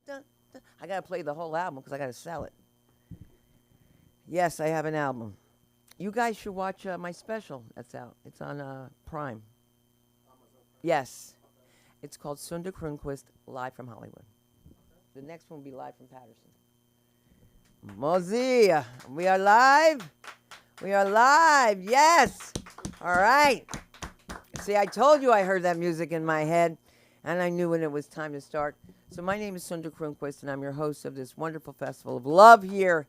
dun, dun. I got to play the whole album because I got to sell it. Yes, I have an album. You guys should watch my special that's out. It's on Prime. Yes. It's called Sunda Kronquist Live from Hollywood. The next one will be live from Patterson. Mosey, we are live. We are live. Yes. All right. See, I told you I heard that music in my head, and I knew when it was time to start. So my name is Sunda Kronquist, and I'm your host of this wonderful festival of love here.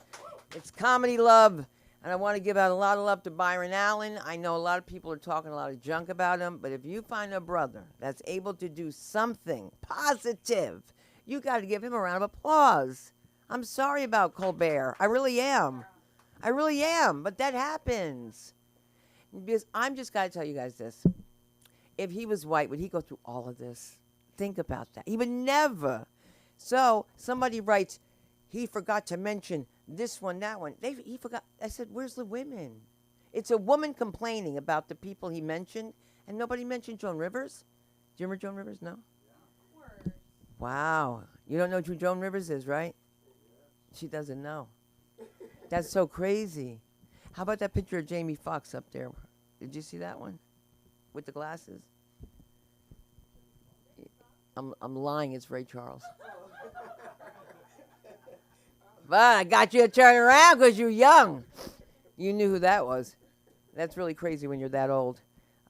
It's Comedy Love, and I want to give out a lot of love to Byron Allen. I know a lot of people are talking a lot of junk about him, but if you find a brother that's able to do something positive, you got to give him a round of applause. I'm sorry about Colbert. I really am. I really am, but that happens. Because I'm just got to tell you guys this. If he was white, would he go through all of this? Think about that. He would never. So somebody writes, he forgot to mention this one, that one. He forgot. I said, where's the women? It's a woman complaining about the people he mentioned, and nobody mentioned Joan Rivers. Do you remember Joan Rivers? No? Yeah. Wow. You don't know who Joan Rivers is, right? She doesn't know. That's so crazy. How about that picture of Jamie Foxx up there? Did you see that one? With the glasses? I'm lying. It's Ray Charles. But I got you to turn around because you're young. You knew who that was. That's really crazy when you're that old.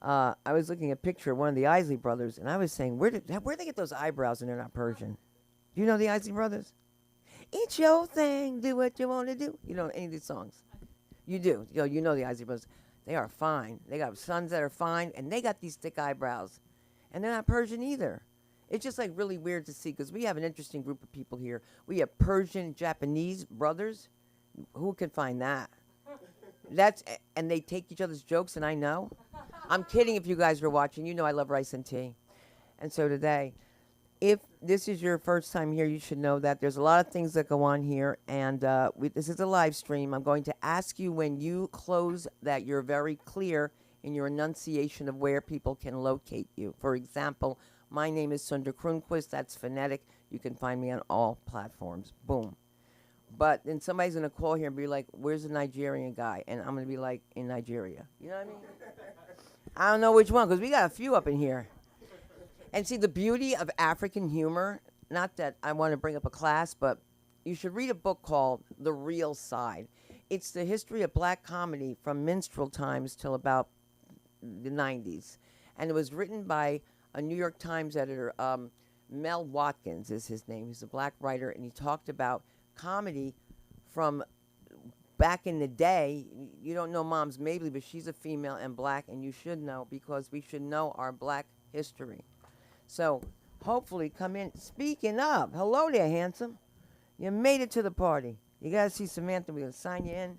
I was looking at a picture of one of the Isley brothers, and I was saying, where'd they get those eyebrows and they're not Persian? Do you know the Isley brothers? It's your thing. Do what you want to do. You know any of these songs? You do. You know the Isley brothers. They are fine. They got sons that are fine, and they got these thick eyebrows. And they're not Persian either. It's just like really weird to see because we have an interesting group of people here. We have Persian, Japanese brothers. Who can find that? And they take each other's jokes, and I know. I'm kidding if you guys are watching. You know I love rice and tea. And so today, if this is your first time here, you should know that there's a lot of things that go on here, and this is a live stream. I'm going to ask you when you close that you're very clear in your enunciation of where people can locate you. For example, my name is Sunda Kronquist. That's phonetic. You can find me on all platforms. Boom. But then somebody's going to call here and be like, where's the Nigerian guy? And I'm going to be like, in Nigeria. You know what I mean? I don't know which one because we got a few up in here. And see, the beauty of African humor, not that I want to bring up a class, but you should read a book called The Real Side. It's the history of black comedy from minstrel times till about the 90s. And it was written by a New York Times editor, Mel Watkins is his name. He's a black writer, and he talked about comedy from back in the day. You don't know Mom's Mabley, but she's a female and black, and you should know because we should know our black history. So hopefully come in. Speaking of, hello there, handsome. You made it to the party. You got to see Samantha. We're going to sign you in,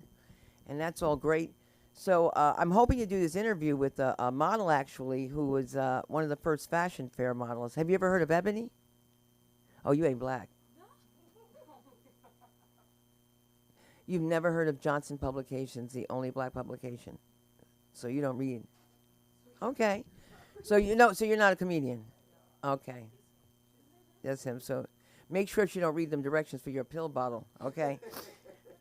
and that's all great. So I'm hoping to do this interview with a model, actually, who was one of the first fashion fair models. Have you ever heard of Ebony? Oh, you ain't black. You've never heard of Johnson Publications, the only black publication. So you don't read. Okay. So you're not a comedian. Okay. That's him. So make sure you don't read them directions for your pill bottle. Okay.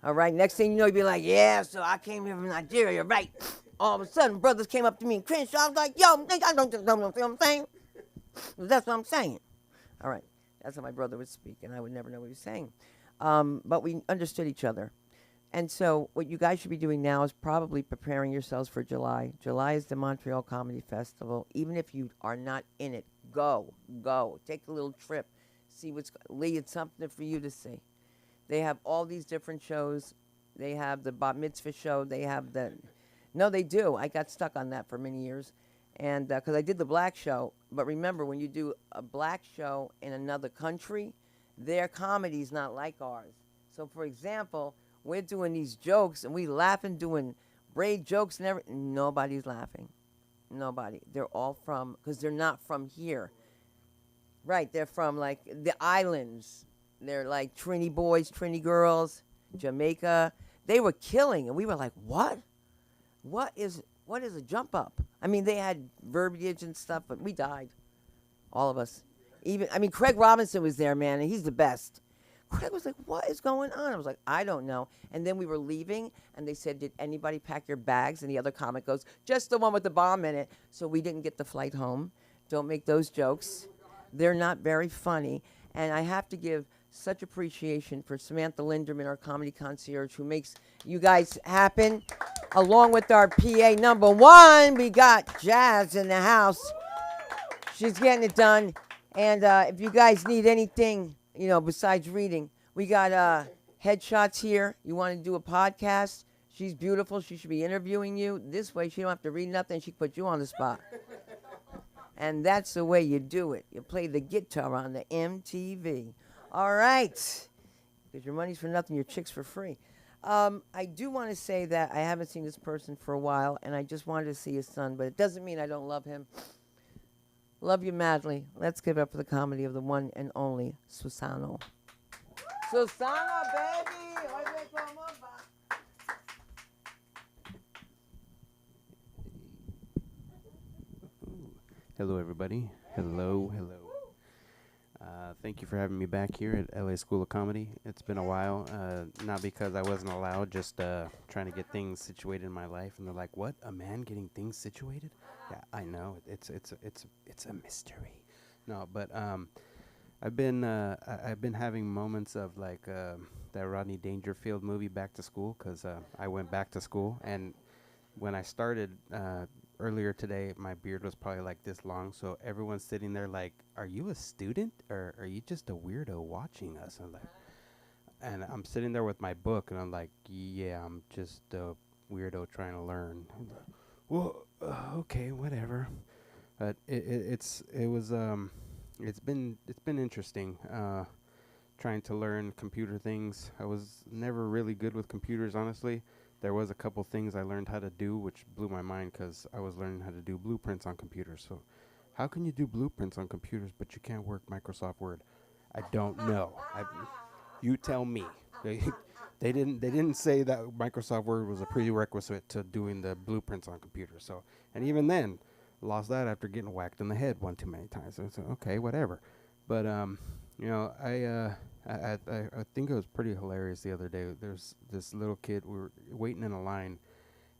All right. Next thing you know, you'll be like, yeah, so I came here from Nigeria, right? All of a sudden, brothers came up to me and cringed. I was like, yo, nigga, I don't know what I'm saying. That's what I'm saying. All right. That's how my brother would speak, and I would never know what he was saying. But we understood each other. And so what you guys should be doing now is probably preparing yourselves for July. July is the Montreal Comedy Festival. Even if you are not in it, go. Take a little trip. See it's something for you to see. They have all these different shows. They have the Bat Mitzvah show. They have no, they do. I got stuck on that for many years. And because I did the black show. But remember, when you do a black show in another country, their comedy is not like ours. So, for example, we're doing these jokes, and we laughing, doing braid jokes, and everything. Nobody's laughing. Nobody. They're all because they're not from here. Right, they're from, like, the islands. They're like Trini boys, Trini girls, Jamaica. They were killing, and we were like, what? What is a jump up? I mean, they had verbiage and stuff, but we died. All of us. Even I mean, Craig Robinson was there, man, and he's the best. Craig was like, "What is going on?" I was like, "I don't know." And then we were leaving, and they said, "Did anybody pack your bags?" And the other comic goes, "Just the one with the bomb in it." So we didn't get the flight home. Don't make those jokes. They're not very funny. And I have to give such appreciation for Samantha Linderman, our comedy concierge, who makes you guys happen. Along with our PA number one, we got Jazz in the house. She's getting it done. And if you guys need anything, besides reading, we got headshots here. You want to do a podcast? She's beautiful. She should be interviewing you. This way, she don't have to read nothing. She can put you on the spot. And that's the way you do it. You play the guitar on the MTV. All right. Because your money's for nothing, your chick's for free. I do want to say that I haven't seen this person for a while, and I just wanted to see his son, but it doesn't mean I don't love him. Love you madly. Let's give it up for the comedy of the one and only Susano. Susano, baby! Hello, everybody. Hello. Thank you for having me back here at LA School of Comedy. It's been a while, not because I wasn't allowed, just trying to get things situated in my life. And they're like, "What? A man getting things situated?" Yeah, I know. It's a mystery. No, but I've been having moments of like that Rodney Dangerfield movie Back to School, because I went back to school, and when I started earlier today, my beard was probably like this long, so everyone's sitting there like, "Are you a student or are you just a weirdo watching us?" And I'm sitting there with my book, and I'm like, "Yeah, I'm just a weirdo trying to learn." Well, okay, whatever. But it's been interesting trying to learn computer things. I was never really good with computers, honestly. There was a couple things I learned how to do, which blew my mind because I was learning how to do blueprints on computers. So how can you do blueprints on computers, but you can't work Microsoft Word? I don't know. You tell me. They didn't say that Microsoft Word was a prerequisite to doing the blueprints on computers. So, and even then, lost that after getting whacked in the head one too many times. So it's okay, whatever. But I think it was pretty hilarious the other day. There's this little kid, we were waiting in a line,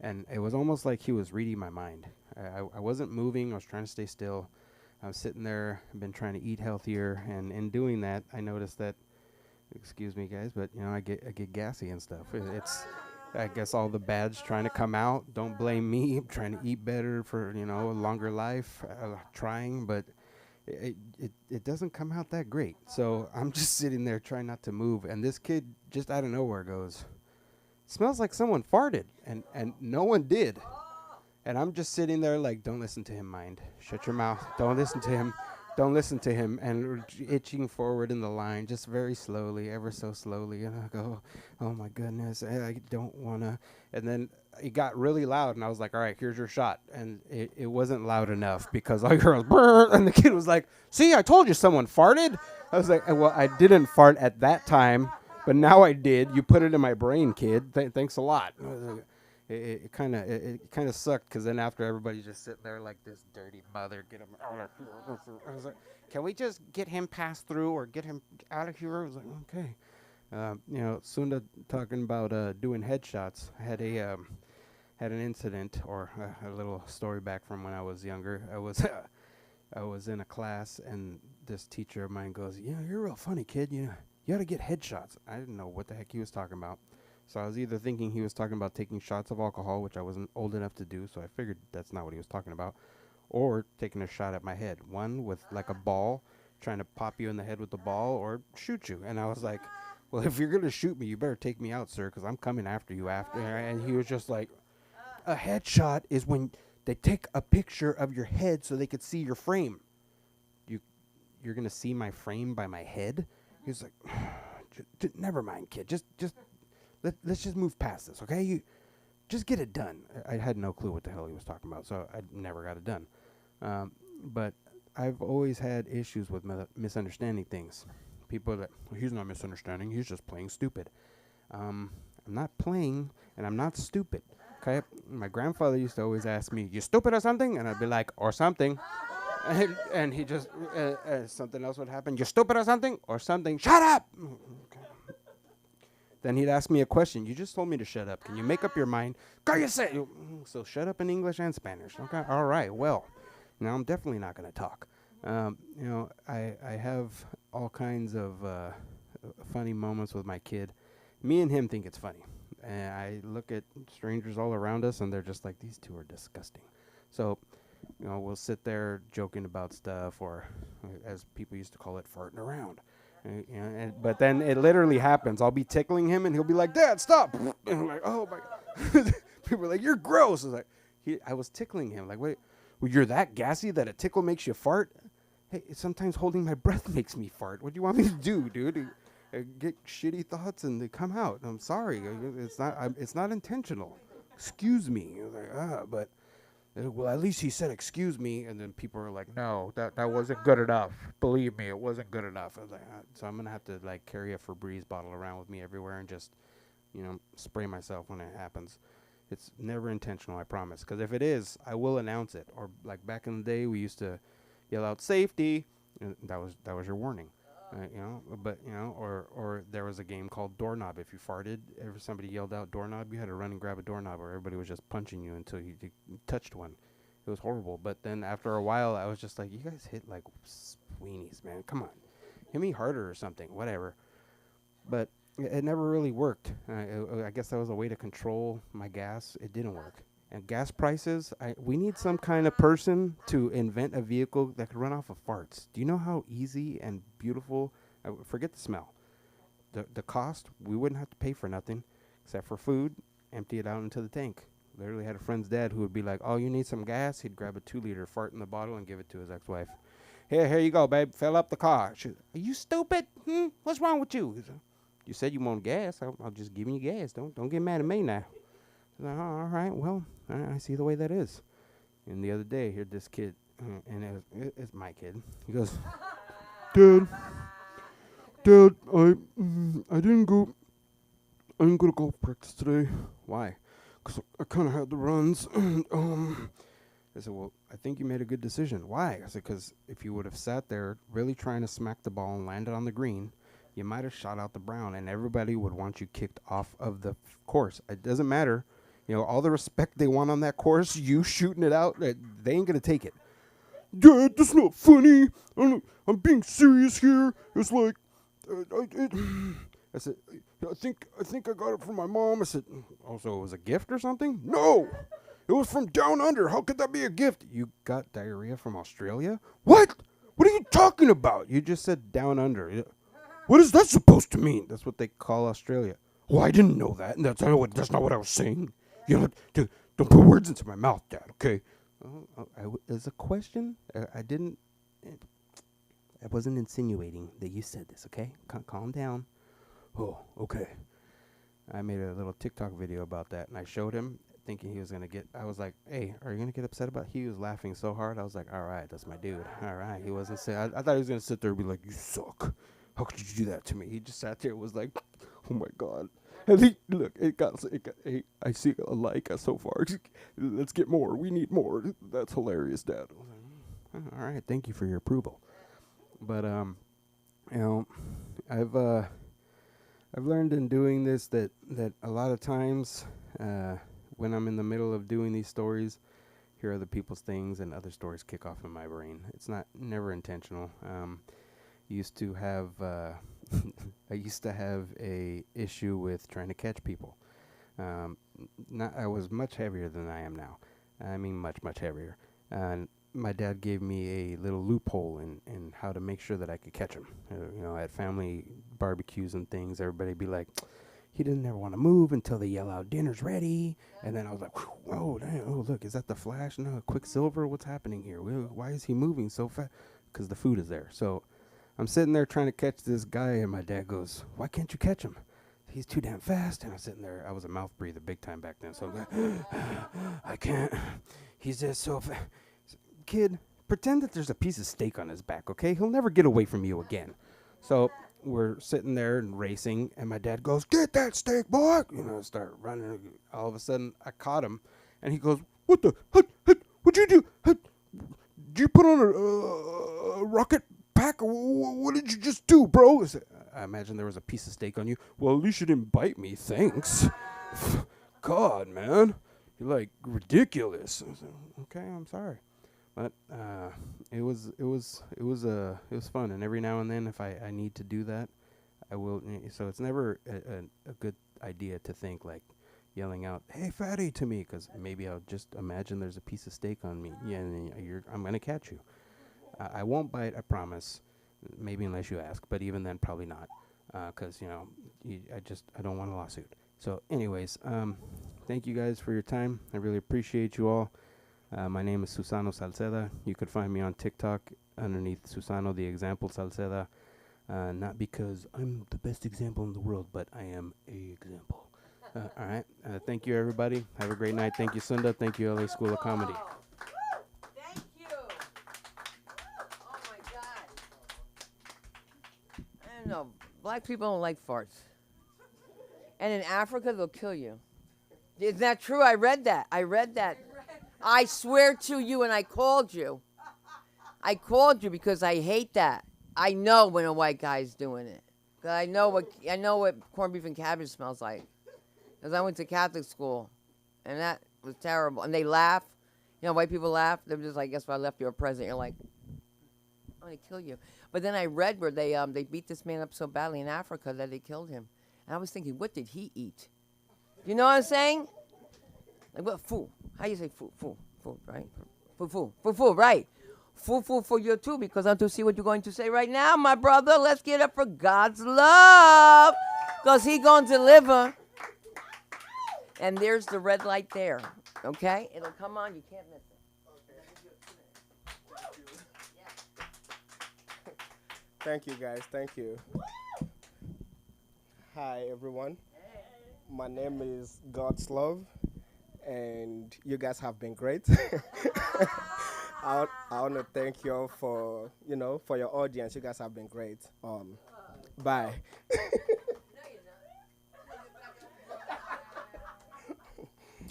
and it was almost like he was reading my mind. I wasn't moving. I was trying to stay still. I was sitting there. I've been trying to eat healthier, and in doing that, I noticed that, excuse me, guys, but I get gassy and stuff. It's I guess all the bad's trying to come out. Don't blame me. I'm trying to eat better for a longer life. Trying, but it doesn't come out that great. So I'm just sitting there trying not to move, and this kid just out of nowhere goes, "Smells like someone farted," and no one did. And I'm just sitting there like, "Don't listen to him, mind. Shut your mouth. Don't listen to him. Don't listen to him." And itching forward in the line, just very slowly, ever so slowly. And I go, "Oh my goodness, I don't want to." And then it got really loud, and I was like, "All right, here's your shot." And it wasn't loud enough because all you heard was, "Brr," and the kid was like, "See, I told you someone farted." I was like, "Well, I didn't fart at that time, but now I did. You put it in my brain, kid. Thanks a lot." It kind of sucked, because then after everybody's just sitting there like, "This dirty mother, get him out of here." I was like, "Can we just get him passed through or get him out of here?" I was like, "Okay." Sunda talking about doing headshots. I had had an incident, or a little story back from when I was younger. I was in a class, and this teacher of mine goes, "You're a real funny kid. You ought to get headshots." I didn't know what the heck he was talking about. So I was either thinking he was talking about taking shots of alcohol, which I wasn't old enough to do, so I figured that's not what he was talking about, or taking a shot at my head. One with like a ball, trying to pop you in the head with the ball, or shoot you. And I was like, "Well, if you're going to shoot me, you better take me out, sir, because I'm coming after you after." And he was just like, "A headshot is when they take a picture of your head so they could see your frame." You're going to see my frame by my head? He was like, "Never mind, kid. Let's just move past this, okay? You just get it done." I had no clue what the hell he was talking about, so I never got it done. But I've always had issues with misunderstanding things. People that, "Well, he's not misunderstanding, he's just playing stupid." I'm not playing, and I'm not stupid, okay? My grandfather used to always ask me, "You stupid or something?" And I'd be like, "Or something." and he just, something else would happen. You stupid or something? Or something. Shut up! Then he'd ask me a question. You just told me to shut up. Can you make up your mind? So shut up in English and Spanish. Okay, all right, well, now I'm definitely not going to talk. I have all kinds of funny moments with my kid. Me and him think it's funny. And I look at strangers all around us, and they're just like, these two are disgusting. So, we'll sit there joking about stuff, or as people used to call it, farting around. But then it literally happens. I'll be tickling him, and he'll be like, Dad, stop. And I'm like, oh, my God. People are like, you're gross. I was like, I was tickling him. Like, wait, well, you're that gassy that a tickle makes you fart? Hey, sometimes holding my breath makes me fart. What do you want me to do, dude? I get shitty thoughts and they come out. I'm sorry. It's not intentional. Excuse me. But well, at least he said excuse me, and then people are like, no, that wasn't good enough. Believe me, it wasn't good enough. I was like, so I'm gonna have to like carry a Febreze bottle around with me everywhere and just, spray myself when it happens. It's never intentional, I promise. Because if it is, I will announce it. Or like back in the day, we used to yell out safety, and that was your warning. Or there was a game called Doorknob. If you farted, if somebody yelled out doorknob, you had to run and grab a doorknob, or everybody was just punching you until you touched one. It was horrible. But then after a while, I was just like, you guys hit like weenies, man. Come on, hit me harder or something, whatever. But it never really worked. I guess that was a way to control my gas. It didn't work. And gas prices, we need some kind of person to invent a vehicle that could run off of farts. Do you know how easy and beautiful, forget the smell, the cost, we wouldn't have to pay for nothing except for food, empty it out into the tank. Literally had a friend's dad who would be like, oh, you need some gas? He'd grab a 2-liter, fart in the bottle, and give it to his ex-wife. Here you go, babe, fill up the car. Are you stupid? What's wrong with you? You said you want gas. I'll just give you gas. Don't get mad at me now. Like, oh, all right, well, I see the way that is. And the other day, here's this kid, and it's my kid. He goes, Dad, I didn't go to golf practice today. Why? Because I kind of had the runs. I said, well, I think you made a good decision. Why? I said, because if you would have sat there really trying to smack the ball and land it on the green, you might have shot out the brown, and everybody would want you kicked off of the course. It doesn't matter. All the respect they want on that course, you shooting it out, they ain't going to take it. Dad, that's not funny. I'm being serious here. It's like, I said, I think I got it from my mom. I said, also, it was a gift or something? No, it was from down under. How could that be a gift? You got diarrhea from Australia? What? What are you talking about? You just said down under. What is that supposed to mean? That's what they call Australia. Well, I didn't know that, and that's not what I was saying. Don't put words into my mouth, Dad, okay? As a question, I wasn't insinuating that you said this, okay? Calm down. Oh, okay. I made a little TikTok video about that, and I showed him, thinking he was going to get, I was like, hey, are you going to get upset about it? He was laughing so hard, I was like, all right, that's my dude. All right, he wasn't saying, I thought he was going to sit there and be like, you suck. How could you do that to me? He just sat there and was like, oh, my God. And look, I see a like so far. Let's get more. We need more. That's hilarious, Dad. All right, thank you for your approval. But I've learned in doing this that a lot of times when I'm in the middle of doing these stories, hear other people's things and other stories kick off in my brain. It's never intentional. Used to have I used to have a issue with trying to catch people. I was much heavier than I am now. I mean, much heavier. And my dad gave me a little loophole in how to make sure that I could catch him. At family barbecues and things, everybody'd be like, he doesn't ever want to move until they yell out, dinner's ready. And then I was like, oh, damn, oh, look, is that the Flash? No, Quicksilver, what's happening here? Why is he moving so fast? Because the food is there. So I'm sitting there trying to catch this guy, and my dad goes, why can't you catch him? He's too damn fast. And I'm sitting there. I was a mouth breather big time back then. So I'm like, I can't. He's just so fast. Kid, pretend that there's a piece of steak on his back, okay? He'll never get away from you again. So we're sitting there and racing, and my dad goes, get that steak, boy. Start running. All of a sudden, I caught him, and he goes, what the? What'd you do? did you put on a rocket pack? What did you just do, bro? I imagine there was a piece of steak on you. Well, at least you didn't bite me, thanks. God, man, you're like ridiculous. I said, okay, I'm sorry, but it was fun. And every now and then, if I need to do that, I will. So it's never a good idea to think like yelling out, "Hey, fatty," to me, because maybe I'll just imagine there's a piece of steak on me. Yeah, and I'm gonna catch you. I won't bite, I promise. Maybe unless you ask, but even then, probably not, because I don't want a lawsuit. So, anyways, thank you guys for your time. I really appreciate you all. My name is Susano Salceda. You could find me on TikTok underneath Susano the Example Salceda. Not because I'm the best example in the world, but I am a example. All right. Thank you, everybody. Have a great night. Thank you, Sunda. Thank you, LA School of Comedy. Thank you. Oh my God. I don't know. Black people don't like farts. And in Africa, they'll kill you. Is that true? I read that. I swear to you, and I called you. I called you because I hate that. I know when a white guy's doing it. 'Cause I know what corned beef and cabbage smells like. Because I went to Catholic school, and that was terrible. And they laugh. You know, white people laugh. They're just like, guess what? I left you a present. You're like, I'm going to kill you. But then I read where they beat this man up so badly in Africa that they killed him. And I was thinking, what did he eat? You know what I'm saying? Like, what? Foo. How do you say foo? Foo, right? Foo, right. Foo for you too, because I want to see what you're going to say right now, my brother. Let's get up for God's love, because He going to deliver. And there's the red light there, okay? It'll come on. You can't miss it. Thank you, guys. Thank you. Hi, everyone. My name is God's Love, and you guys have been great. I want to thank you all for your audience. You guys have been great. Bye.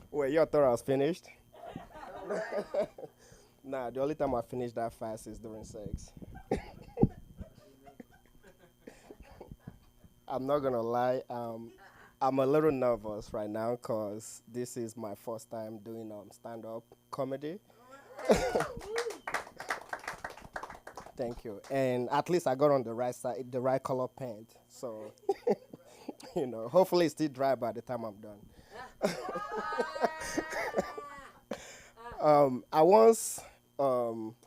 Wait, you thought I was finished? Nah, the only time I finish that fast is during sex. I'm not gonna lie. I'm a little nervous right now because this is my first time doing stand-up comedy. Thank you. And at least I got on the right side, the right color paint. So, hopefully it's still dry by the time I'm done.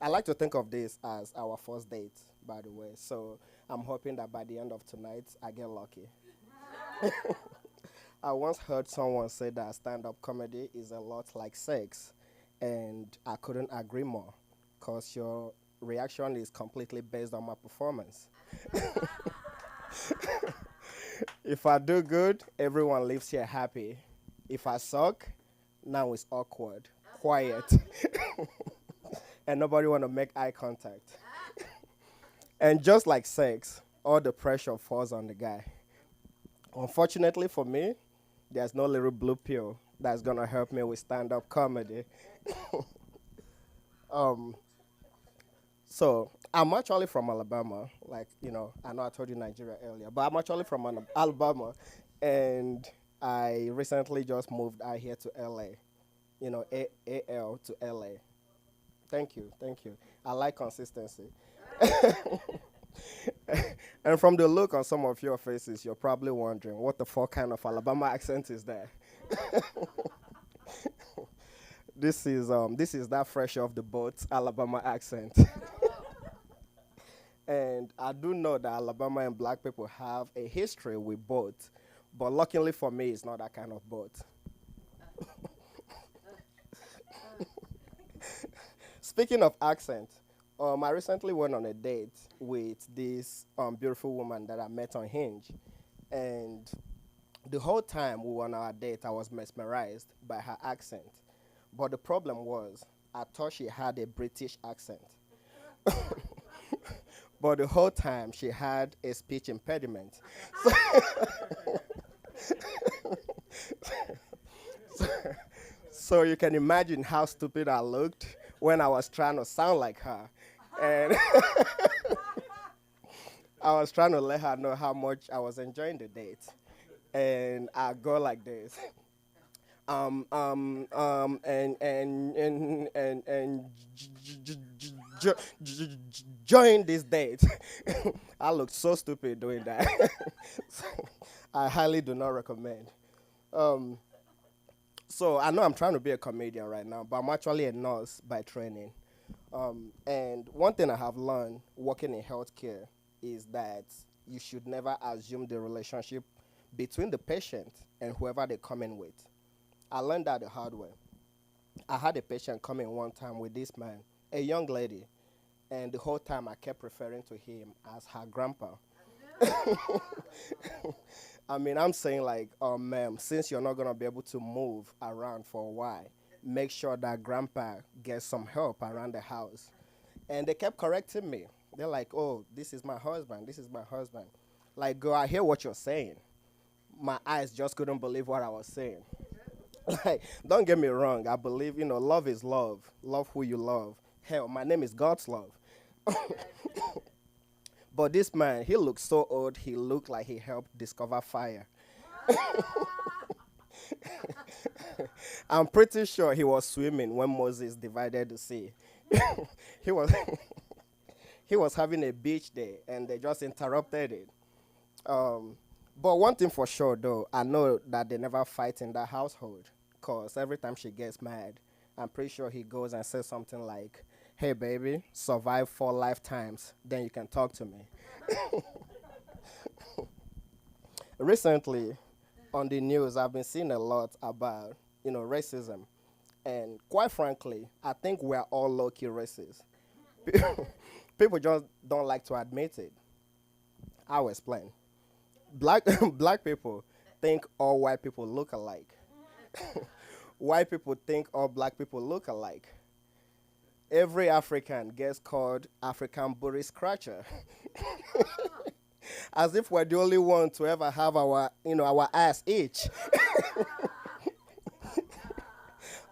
I like to think of this as our first date, by the way. So I'm hoping that by the end of tonight, I get lucky. I once heard someone say that stand-up comedy is a lot like sex, and I couldn't agree more, because your reaction is completely based on my performance. If I do good, everyone leaves here happy. If I suck, now it's awkward, quiet, and nobody want to make eye contact. And just like sex, all the pressure falls on the guy. Unfortunately for me, there's no little blue pill that's going to help me with stand-up comedy. So I'm actually from Alabama. I know I told you Nigeria earlier, but I'm actually from Alabama, and I recently just moved out here to LA, AL to LA. Thank you. I like consistency. And from the look on some of your faces, you're probably wondering, what the fuck kind of Alabama accent is that? This is that fresh off the boat Alabama accent. And I do know that Alabama and black people have a history with boat, but luckily for me, it's not that kind of boat. Speaking of accent, I recently went on a date with this beautiful woman that I met on Hinge, and the whole time we were on our date, I was mesmerized by her accent. But the problem was, I thought she had a British accent. But the whole time, she had a speech impediment. So you can imagine how stupid I looked when I was trying to sound like her. And I was trying to let her know how much I was enjoying the date. And I go like this. And join this date. I looked so stupid doing that. So I highly do not recommend. So I know I'm trying to be a comedian right now, but I'm actually a nurse by training. And one thing I have learned working in healthcare is that you should never assume the relationship between the patient and whoever they come in with. I learned that the hard way. I had a patient come in one time with this man, a young lady, and the whole time I kept referring to him as her grandpa. I mean, I'm saying like, ma'am, since you're not gonna be able to move around for a while, make sure that grandpa gets some help around the house. And they kept correcting me. They're like, oh, this is my husband, this is my husband. Like, girl, I hear what you're saying. My eyes just couldn't believe what I was saying. Like, don't get me wrong. I believe, love is love. Love who you love. Hell, my name is God's love. But this man, he looked so old. He looked like he helped discover fire. I'm pretty sure he was swimming when Moses divided the sea. he was he was having a beach day, and they just interrupted it. But one thing for sure, though, I know that they never fight in that household, because every time she gets mad, I'm pretty sure he goes and says something like, hey, baby, survive 4 lifetimes, then you can talk to me. Recently, on the news, I've been seeing a lot about, racism. And quite frankly, I think we're all low-key racist. People just don't like to admit it. I'll explain. Black people think all white people look alike. White people think all black people look alike. Every African gets called African booty scratcher. As if we're the only one to ever have our ass itch.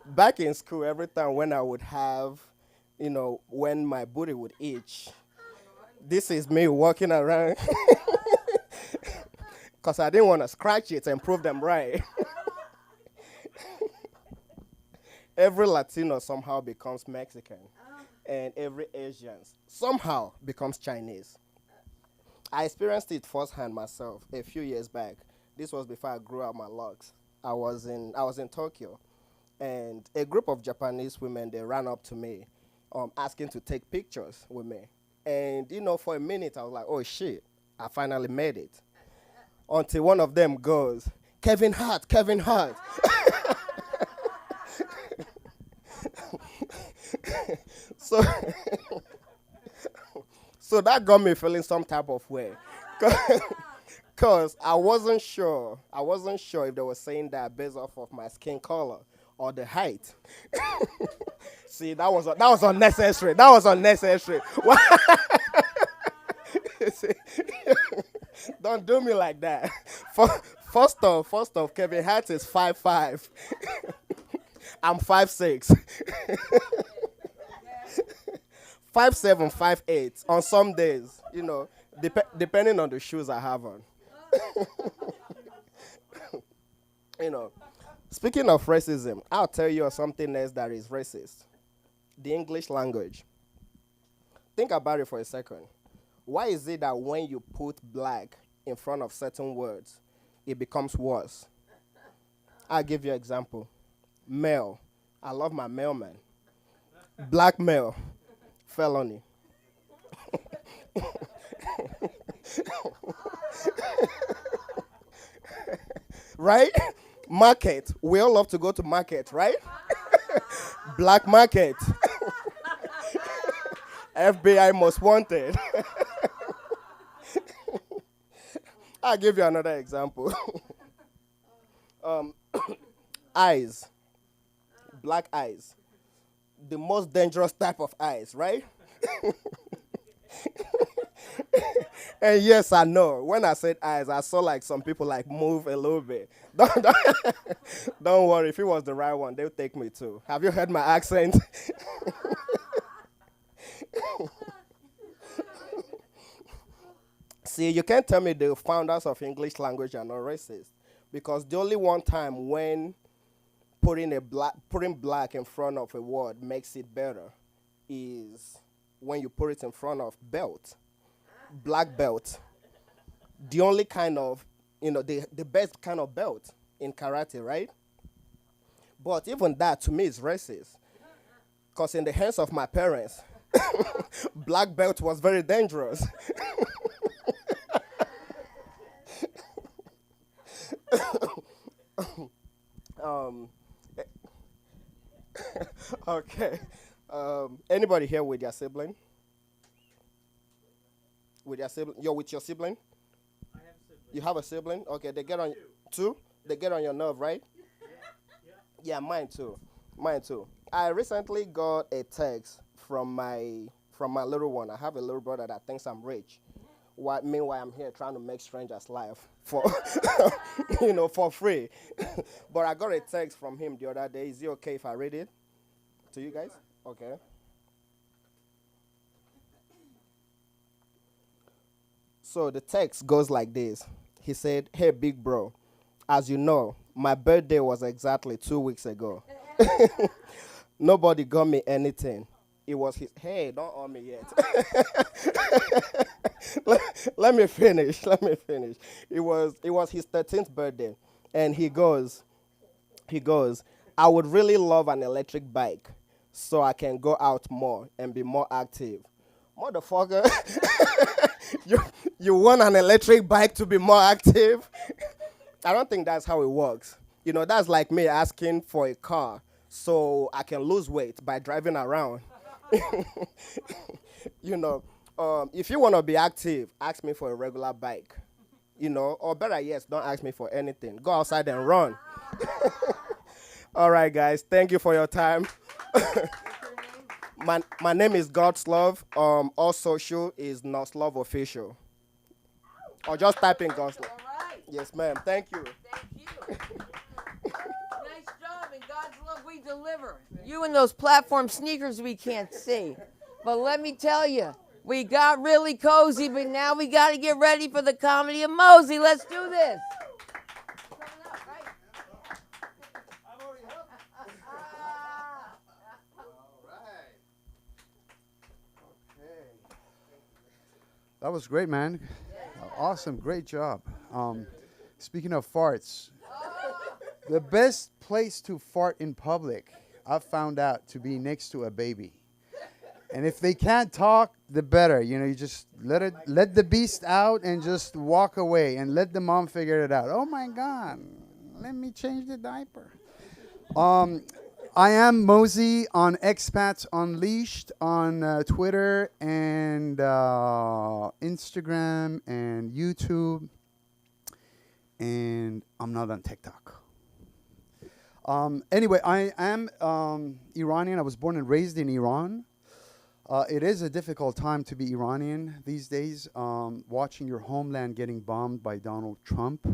Back in school, every time when I would have, when my booty would itch, this is me walking around. Because I didn't want to scratch it and prove them right. Every Latino somehow becomes Mexican. And every Asian somehow becomes Chinese. I experienced it firsthand myself a few years back. This was before I grew out my locks. I was in Tokyo. And a group of Japanese women, they ran up to me asking to take pictures with me. And, for a minute, I was like, oh, shit, I finally made it. Until one of them goes, Kevin Hart. So that got me feeling some type of way. Because I wasn't sure if they were saying that based off of my skin color or the height. See, that was unnecessary. Don't do me like that. First off, Kevin Hart is 5'5". I'm 5'6". 5'7", 5'8". On some days, depending on the shoes I have on. Speaking of racism, I'll tell you something else that is racist. The English language. Think about it for a second. Why is it that when you put black in front of certain words, it becomes worse? I'll give you an example. Male. I love my mailman. Black male. Felony. Right? Market. We all love to go to market, right? Black market. FBI most wanted. I'll give you another example. Eyes. Black eyes. The most dangerous type of eyes, right? And yes, I know. When I said eyes, I saw like some people like move a little bit. Don't worry. If it was the right one, they'll take me too. Have you heard my accent? See, you can't tell me the founders of English language are not racist, because the only one time when putting black in front of a word makes it better is when you put it in front of belt, black belt. The only kind of, the best kind of belt in karate, right? But even that to me is racist, because in the hands of my parents, black belt was very dangerous. um, okay. Anybody here with your sibling? With your sibling? You're with your sibling? I have a sibling. You have a sibling? Okay, they get on two. They get on your nerve, right? Yeah, mine too. Mine too. I recently got a text from my little one. I have a little brother that thinks I'm rich. Meanwhile, I'm here trying to make strangers laugh for, for free. But I got a text from him the other day. Is it okay if I read it to you guys? Okay. So the text goes like this. He said, "Hey, big bro, as you know, my birthday was exactly 2 weeks ago. Nobody got me anything. It was his, hey, don't own me yet. let me finish. It was his 13th birthday. And he goes, I would really love an electric bike so I can go out more and be more active. Motherfucker, you want an electric bike to be more active? I don't think that's how it works. That's like me asking for a car so I can lose weight by driving around. If you want to be active, ask me for a regular bike. Or better yet, don't ask me for anything. Go outside and run. All right, guys. Thank you for your time. My name is God's Love. All social is God's Love Official. Or just type in God's Love. All right. Yes, ma'am. Thank you. Thank you. Nice job. In God's love, we deliver. You and those platform sneakers we can't see. But let me tell you, we got really cozy, but now we got to get ready for the comedy of Mosey. Let's do this. That was great, man. Awesome, great job. Speaking of farts, the best place to fart in public, I've found out to be next to a baby. And if they can't talk, the better. You just let the beast out and just walk away and let the mom figure it out. Oh my God, let me change the diaper. I am Mosey on Expats Unleashed on Twitter and Instagram and YouTube, and I'm not on TikTok. Anyway, I am Iranian. I was born and raised in Iran. It is a difficult time to be Iranian these days, watching your homeland getting bombed by Donald Trump.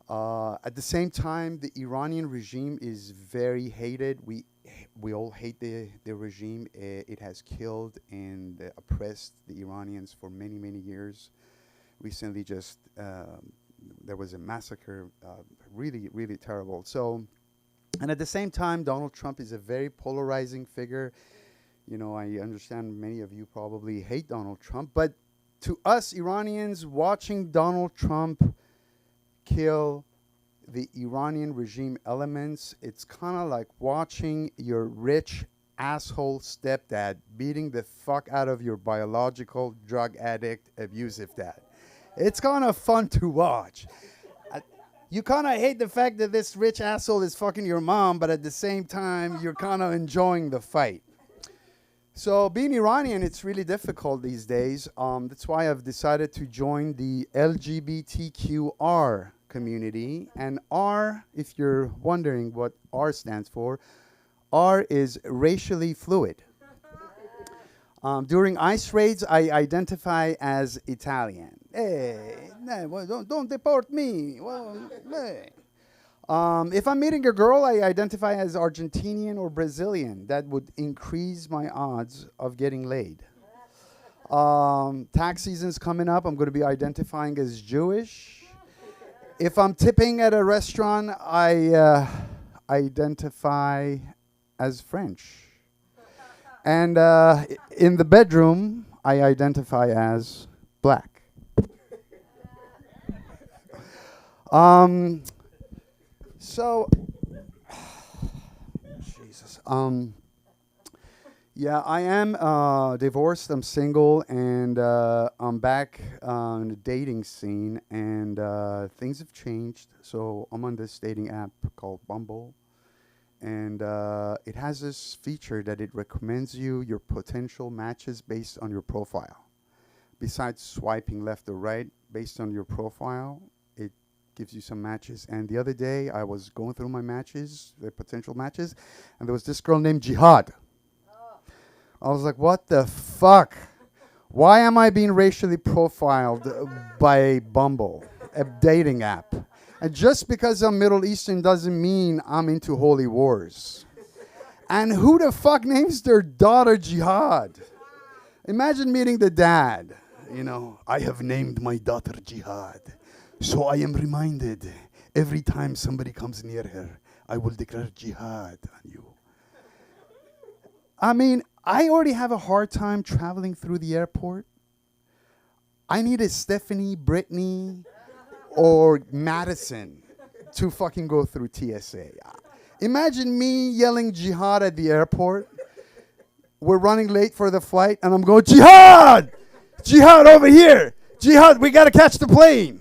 At the same time, the Iranian regime is very hated. We all hate the regime. It has killed and oppressed the Iranians for many, many years. Recently, just there was a massacre, really, really terrible. So, and at the same time, Donald Trump is a very polarizing figure. I understand many of you probably hate Donald Trump, but to us Iranians, watching Donald Trump kill the Iranian regime elements, it's kind of like watching your rich asshole stepdad beating the fuck out of your biological drug addict abusive dad. It's kind of fun to watch. You kind of hate the fact that this rich asshole is fucking your mom, but at the same time you're kind of enjoying the fight. So being Iranian, it's really difficult these days. That's why I've decided to join the LGBTQR community. And R, if you're wondering what R stands for, R is racially fluid. During ice raids, I identify as Italian. Hey, nah, well, don't deport me. Well, hey. If I'm meeting a girl, I identify as Argentinian or Brazilian. That would increase my odds of getting laid. Tax season's coming up. I'm going to be identifying as Jewish. If I'm tipping at a restaurant, I identify as French. And in the bedroom, I identify as black. So, Jesus. Yeah, I am divorced. I'm single, and I'm back on the dating scene, and things have changed. So I'm on this dating app called Bumble, and it has this feature that it recommends you your potential matches based on your profile. Besides swiping left or right based on your profile, it gives you some matches. And the other day, I was going through my matches, the potential matches, and there was this girl named Jihad. I was like, what the fuck? Why am I being racially profiled by Bumble, a dating app? And just because I'm Middle Eastern doesn't mean I'm into holy wars. And who the fuck names their daughter Jihad? Imagine meeting the dad. You know, I have named my daughter Jihad. So I am reminded every time somebody comes near her, I will declare jihad on you. I mean, I already have a hard time traveling through the airport. I need a Stephanie, Brittany, or Madison to fucking go through TSA. Imagine me yelling jihad at the airport. We're running late for the flight, and I'm going, jihad! Jihad over here! Jihad, we gotta catch the plane!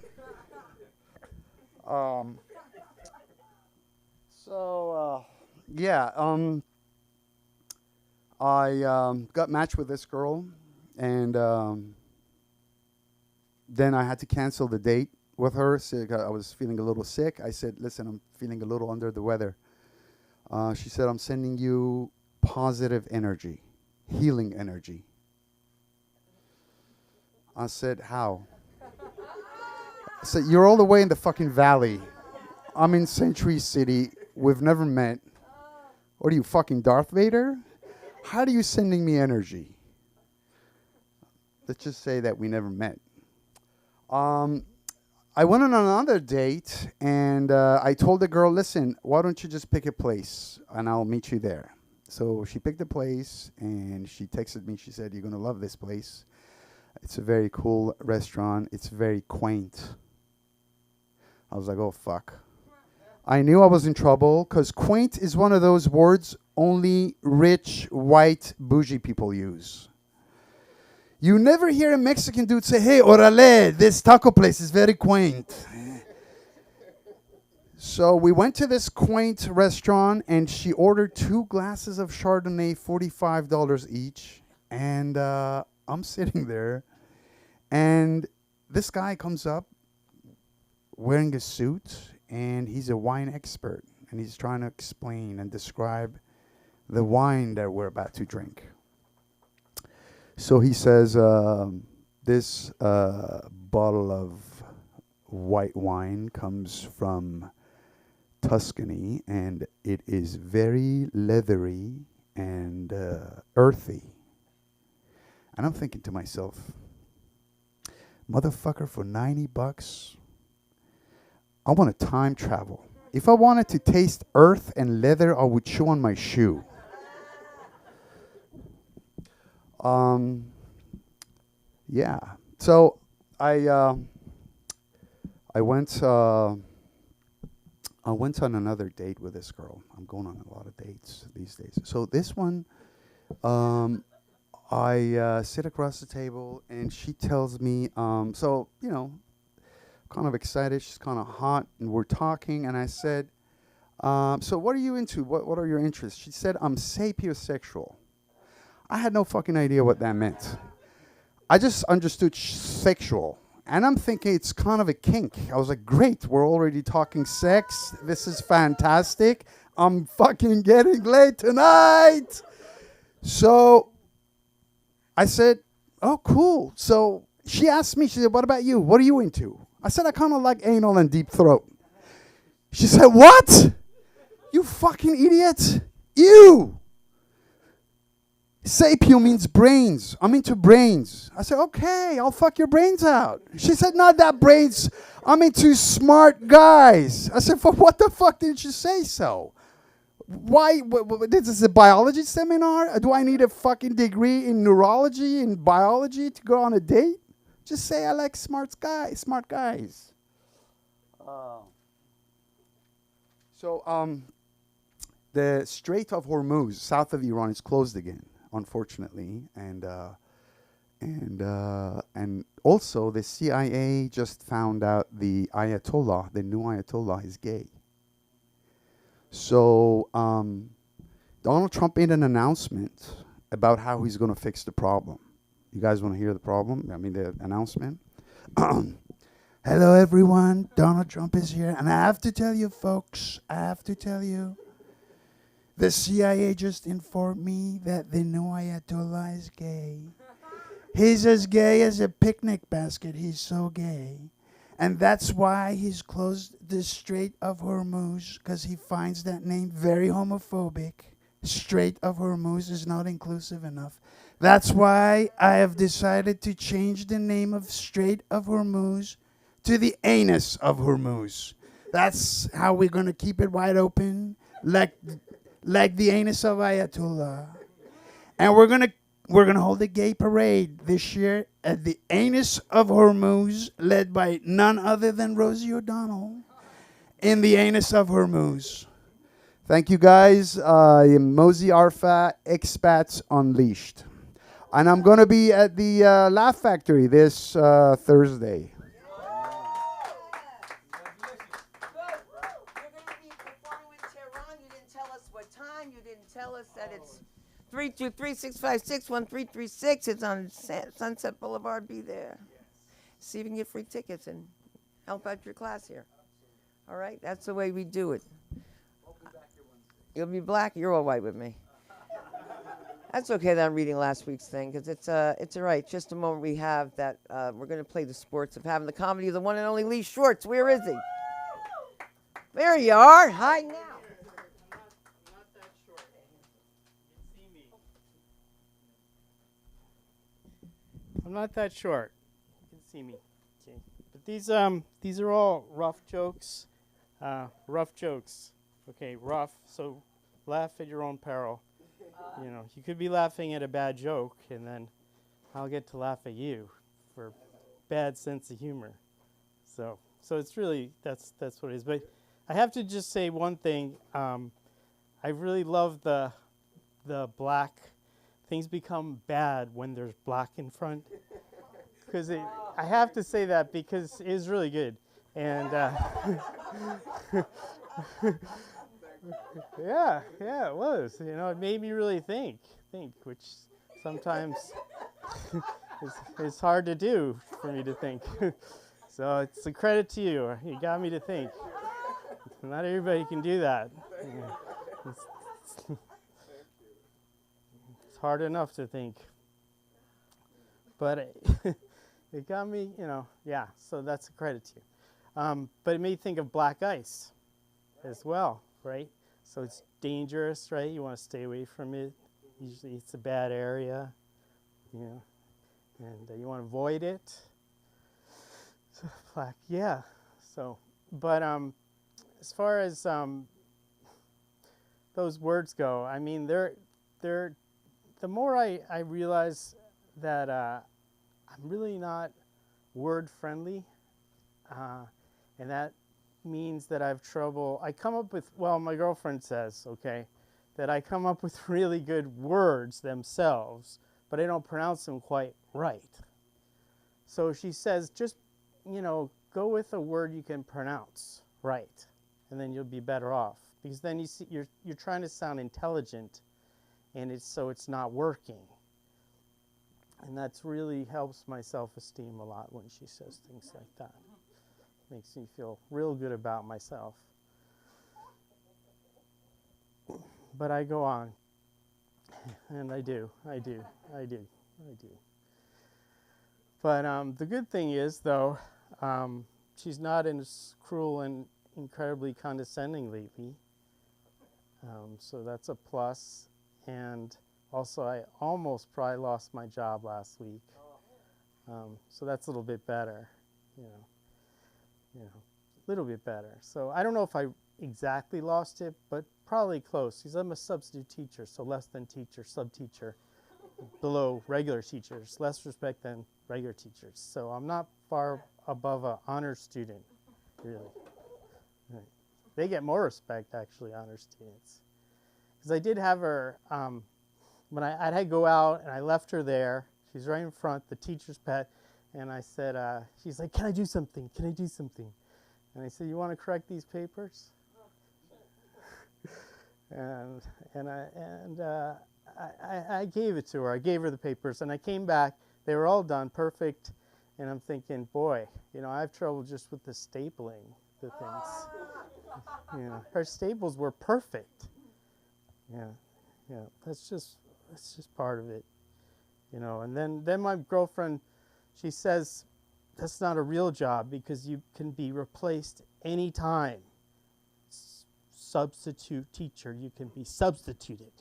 I got matched with this girl, and then I had to cancel the date with her. I was feeling a little sick. I said, listen, I'm feeling a little under the weather. She said, I'm sending you positive energy, healing energy. I said, how? I said, you're all the way in the fucking valley. I'm in Century City. We've never met. What are you, fucking Darth Vader? How are you sending me energy? Let's just say that we never met. I went on another date, and I told the girl, listen, why don't you just pick a place, and I'll meet you there. So she picked a place, and she texted me. She said, you're going to love this place. It's a very cool restaurant. It's very quaint. I was like, oh, fuck. I knew I was in trouble, because quaint is one of those words only rich, white, bougie people use. You never hear a Mexican dude say, hey, orale, this taco place is very quaint. So we went to this quaint restaurant, and she ordered 2 glasses of Chardonnay, $45 each. And I'm sitting there, and this guy comes up wearing a suit, and he's a wine expert, and he's trying to explain and describe the wine that we're about to drink. So he says, this bottle of white wine comes from Tuscany, and it is very leathery and earthy. And I'm thinking to myself, motherfucker, for $90, I want to time travel. If I wanted to taste earth and leather, I would chew on my shoe. Yeah. So I went on another date with this girl. I'm going on a lot of dates these days. So this one, I sit across the table, and she tells me, so, you know, kind of excited. She's kind of hot, and we're talking, and I said, so what are you into? What are your interests? She said, I'm sapiosexual. I had no fucking idea what that meant. I just understood sexual. And I'm thinking it's kind of a kink. I was like, great, we're already talking sex. This is fantastic. I'm fucking getting laid tonight. So I said, oh, cool. So she asked me, she said, what about you? What are you into? I said, I kind of like anal and deep throat. She said, what? You fucking idiot. You. Sapio means brains. I'm into brains. I said, okay, I'll fuck your brains out. She said, not that brains. I'm into smart guys. I said, for what the fuck did you say so? Why? This is a biology seminar? Do I need a fucking degree in neurology and biology to go on a date? Just say I like smart guys. The Strait of Hormuz, south of Iran, is closed again, unfortunately, and also the CIA just found out the Ayatollah, the new Ayatollah, is gay. So Donald Trump made an announcement about how he's going to fix the problem. You guys want to hear the problem? I mean, the announcement. Hello, everyone. Donald Trump is here, and I have to tell you, folks. The CIA just informed me that the new Ayatollah is gay. He's as gay as a picnic basket. He's so gay. And that's why he's closed the Strait of Hormuz, because he finds that name very homophobic. Strait of Hormuz is not inclusive enough. That's why I have decided to change the name of Strait of Hormuz to the anus of Hormuz. That's how we're going to keep it wide open, like the anus of Ayatollah. And we're gonna hold a gay parade this year at the anus of Hormuz, led by none other than Rosie O'Donnell, in the anus of Hormuz. Thank you, guys. Mosey Arfa, Expats Unleashed. And I'm going to be at the Laugh Factory this Thursday. Tell us that it's 323-656-1336. It's on Sunset Boulevard. Be there. See if you can get free tickets and help out your class here. All right? That's the way we do it. You'll be black. You're all white with me. That's okay that I'm reading last week's thing, because it's all right. Just a moment we have that we're going to play the sports of having the comedy of the one and only Lee Schwartz. Where is he? There you are. Hi now. I'm not that short. You can see me. Okay. But these are all rough jokes. Okay, rough. So laugh at your own peril. You know, you could be laughing at a bad joke, and then I'll get to laugh at you for bad sense of humor. So it's really that's what it is. But I have to just say one thing. I really love the black. Things become bad when there's black in front. Because I have to say that because it was really good. And yeah, it was. You know, it made me really think, which sometimes is hard to do for me to think. So it's a credit to you. You got me to think. Not everybody can do that. It's hard enough to think. But it got me, yeah, so that's a credit to you. But it made me think of black ice as well, right? So it's dangerous, right? You want to stay away from it. Usually it's a bad area, and you want to avoid it. So black, yeah. So, but as far as those words go, I mean, they're the more I realize that I'm really not word friendly, and that means that I have trouble. I come up with, my girlfriend says, okay, that I come up with really good words themselves, but I don't pronounce them quite right. So she says, just, go with a word you can pronounce right, and then you'll be better off. Because then you see, you're trying to sound intelligent, and it's not working. And that's really helps my self-esteem a lot when she says things like that. Makes me feel real good about myself. But I go on, and I do. I do. But the good thing is, though, she's not as cruel and incredibly condescending lately. So that's a plus. And also, I almost probably lost my job last week. So that's a little bit better, a little bit better. So I don't know if I exactly lost it, but probably close. Because I'm a substitute teacher, so less than teacher, sub-teacher, below regular teachers, less respect than regular teachers. So I'm not far above an honor student, really. Right. They get more respect, actually, honor students. Because I did have her, when I had to go out and I left her there, she's right in front, the teacher's pet, and I said, she's like, can I do something? Can I do something? And I said, you want to correct these papers? and I gave it to her. I gave her the papers, and I came back. They were all done, perfect. And I'm thinking, boy, I have trouble just with the stapling, the things. Her staples were perfect. Yeah, that's just part of it, And then my girlfriend, she says, that's not a real job because you can be replaced anytime. Substitute teacher, you can be substituted.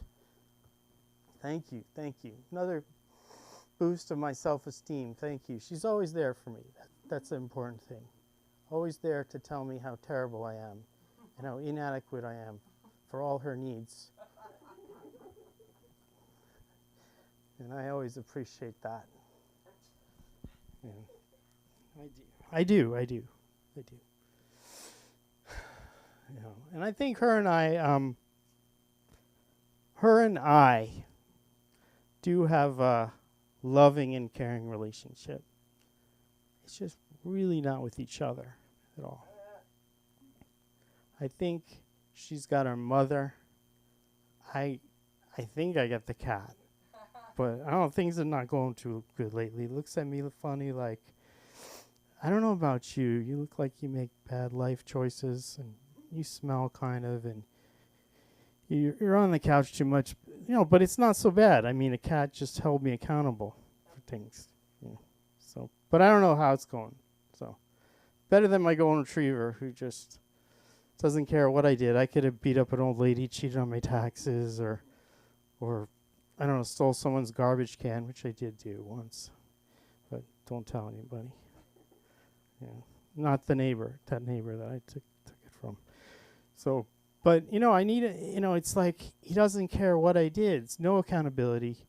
Thank you. Another boost of my self-esteem. Thank you. She's always there for me. That's an important thing. Always there to tell me how terrible I am and how inadequate I am for all her needs. And I always appreciate that. Yeah. I do. And I think her and I do have a loving and caring relationship. It's just really not with each other at all. I think she's got her mother. I think I got the cat. But I don't know, things are not going too good lately. Looks at me funny like, I don't know about you. You look like you make bad life choices, and you smell kind of, and you're on the couch too much. But it's not so bad. I mean, a cat just held me accountable for things. So, but I don't know how it's going. So, better than my golden retriever who just doesn't care what I did. I could have beat up an old lady, cheated on my taxes, or I don't know, stole someone's garbage can, which I did do once, but don't tell anybody. Not that neighbor that I took it from. So, but I need it's like he doesn't care what I did. It's no accountability.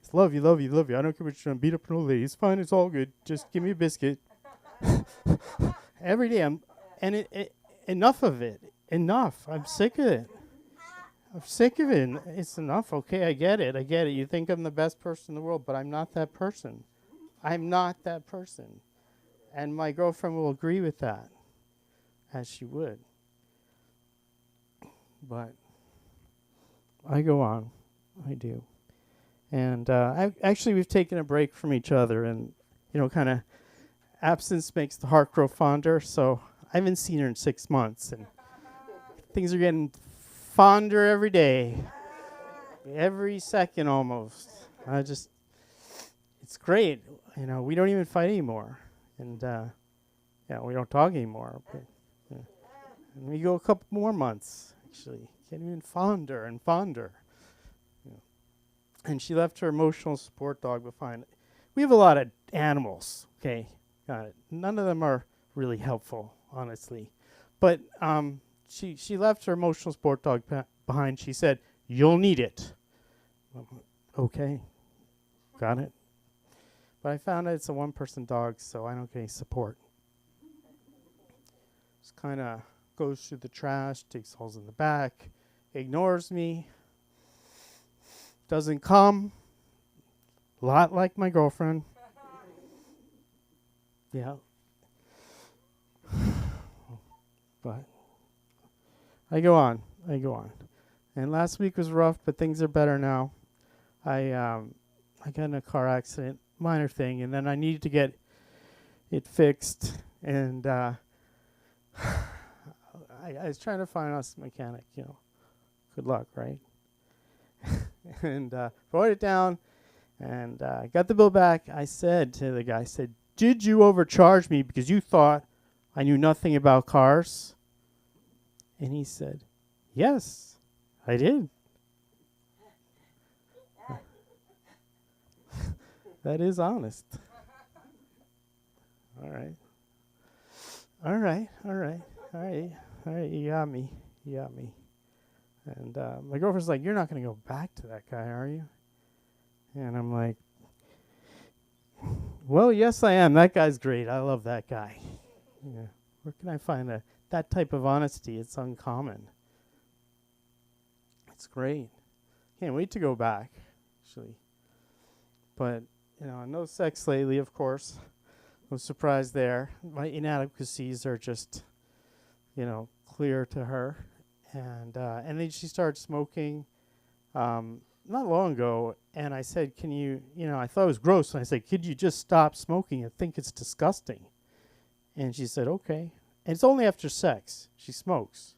It's love you. I don't care what you're trying to beat up an old lady. It's fine. It's all good. Just give me a biscuit. Every day enough of it. Enough. I'm sick of it. It's enough. Okay, I get it. You think I'm the best person in the world, but I'm not that person. And my girlfriend will agree with that, as she would. But I go on. I do. And we've taken a break from each other, and, kind of absence makes the heart grow fonder. So I haven't seen her in 6 months, and things are getting fonder every day, every second almost. It's great. We don't even fight anymore, and we don't talk anymore. But, and we go a couple more months, actually, getting even fonder and fonder. And she left her emotional support dog behind. We have a lot of animals. Okay, got it. None of them are really helpful, honestly, but She left her emotional support dog behind. She said, "You'll need it." Okay, got it. But I found out it's a one-person dog, so I don't get any support. Just kind of goes through the trash, digs holes in the back, ignores me, doesn't come. A lot like my girlfriend. Yeah. But I go on. And last week was rough, but things are better now. I got in a car accident, minor thing, and then I needed to get it fixed. And I was trying to find us a mechanic, Good luck, right? And wrote it down, And I got the bill back. I said to the guy, I said, did you overcharge me because you thought I knew nothing about cars? And he said, yes, I did. That is honest. All right. All right. All right. All right. All right. You got me. You got me. And my girlfriend's like, you're not going to go back to that guy, are you? And I'm like, well, yes, I am. That guy's great. I love that guy. Yeah. Where can I find that type of honesty? It's uncommon. It's great. Can't wait to go back, actually. But, no sex lately, of course. No surprise there. My inadequacies are just, clear to her. And then she started smoking not long ago. And I said, can you, I thought it was gross. And I said, could you just stop smoking? I think it's disgusting. And she said, okay. And it's only after sex she smokes.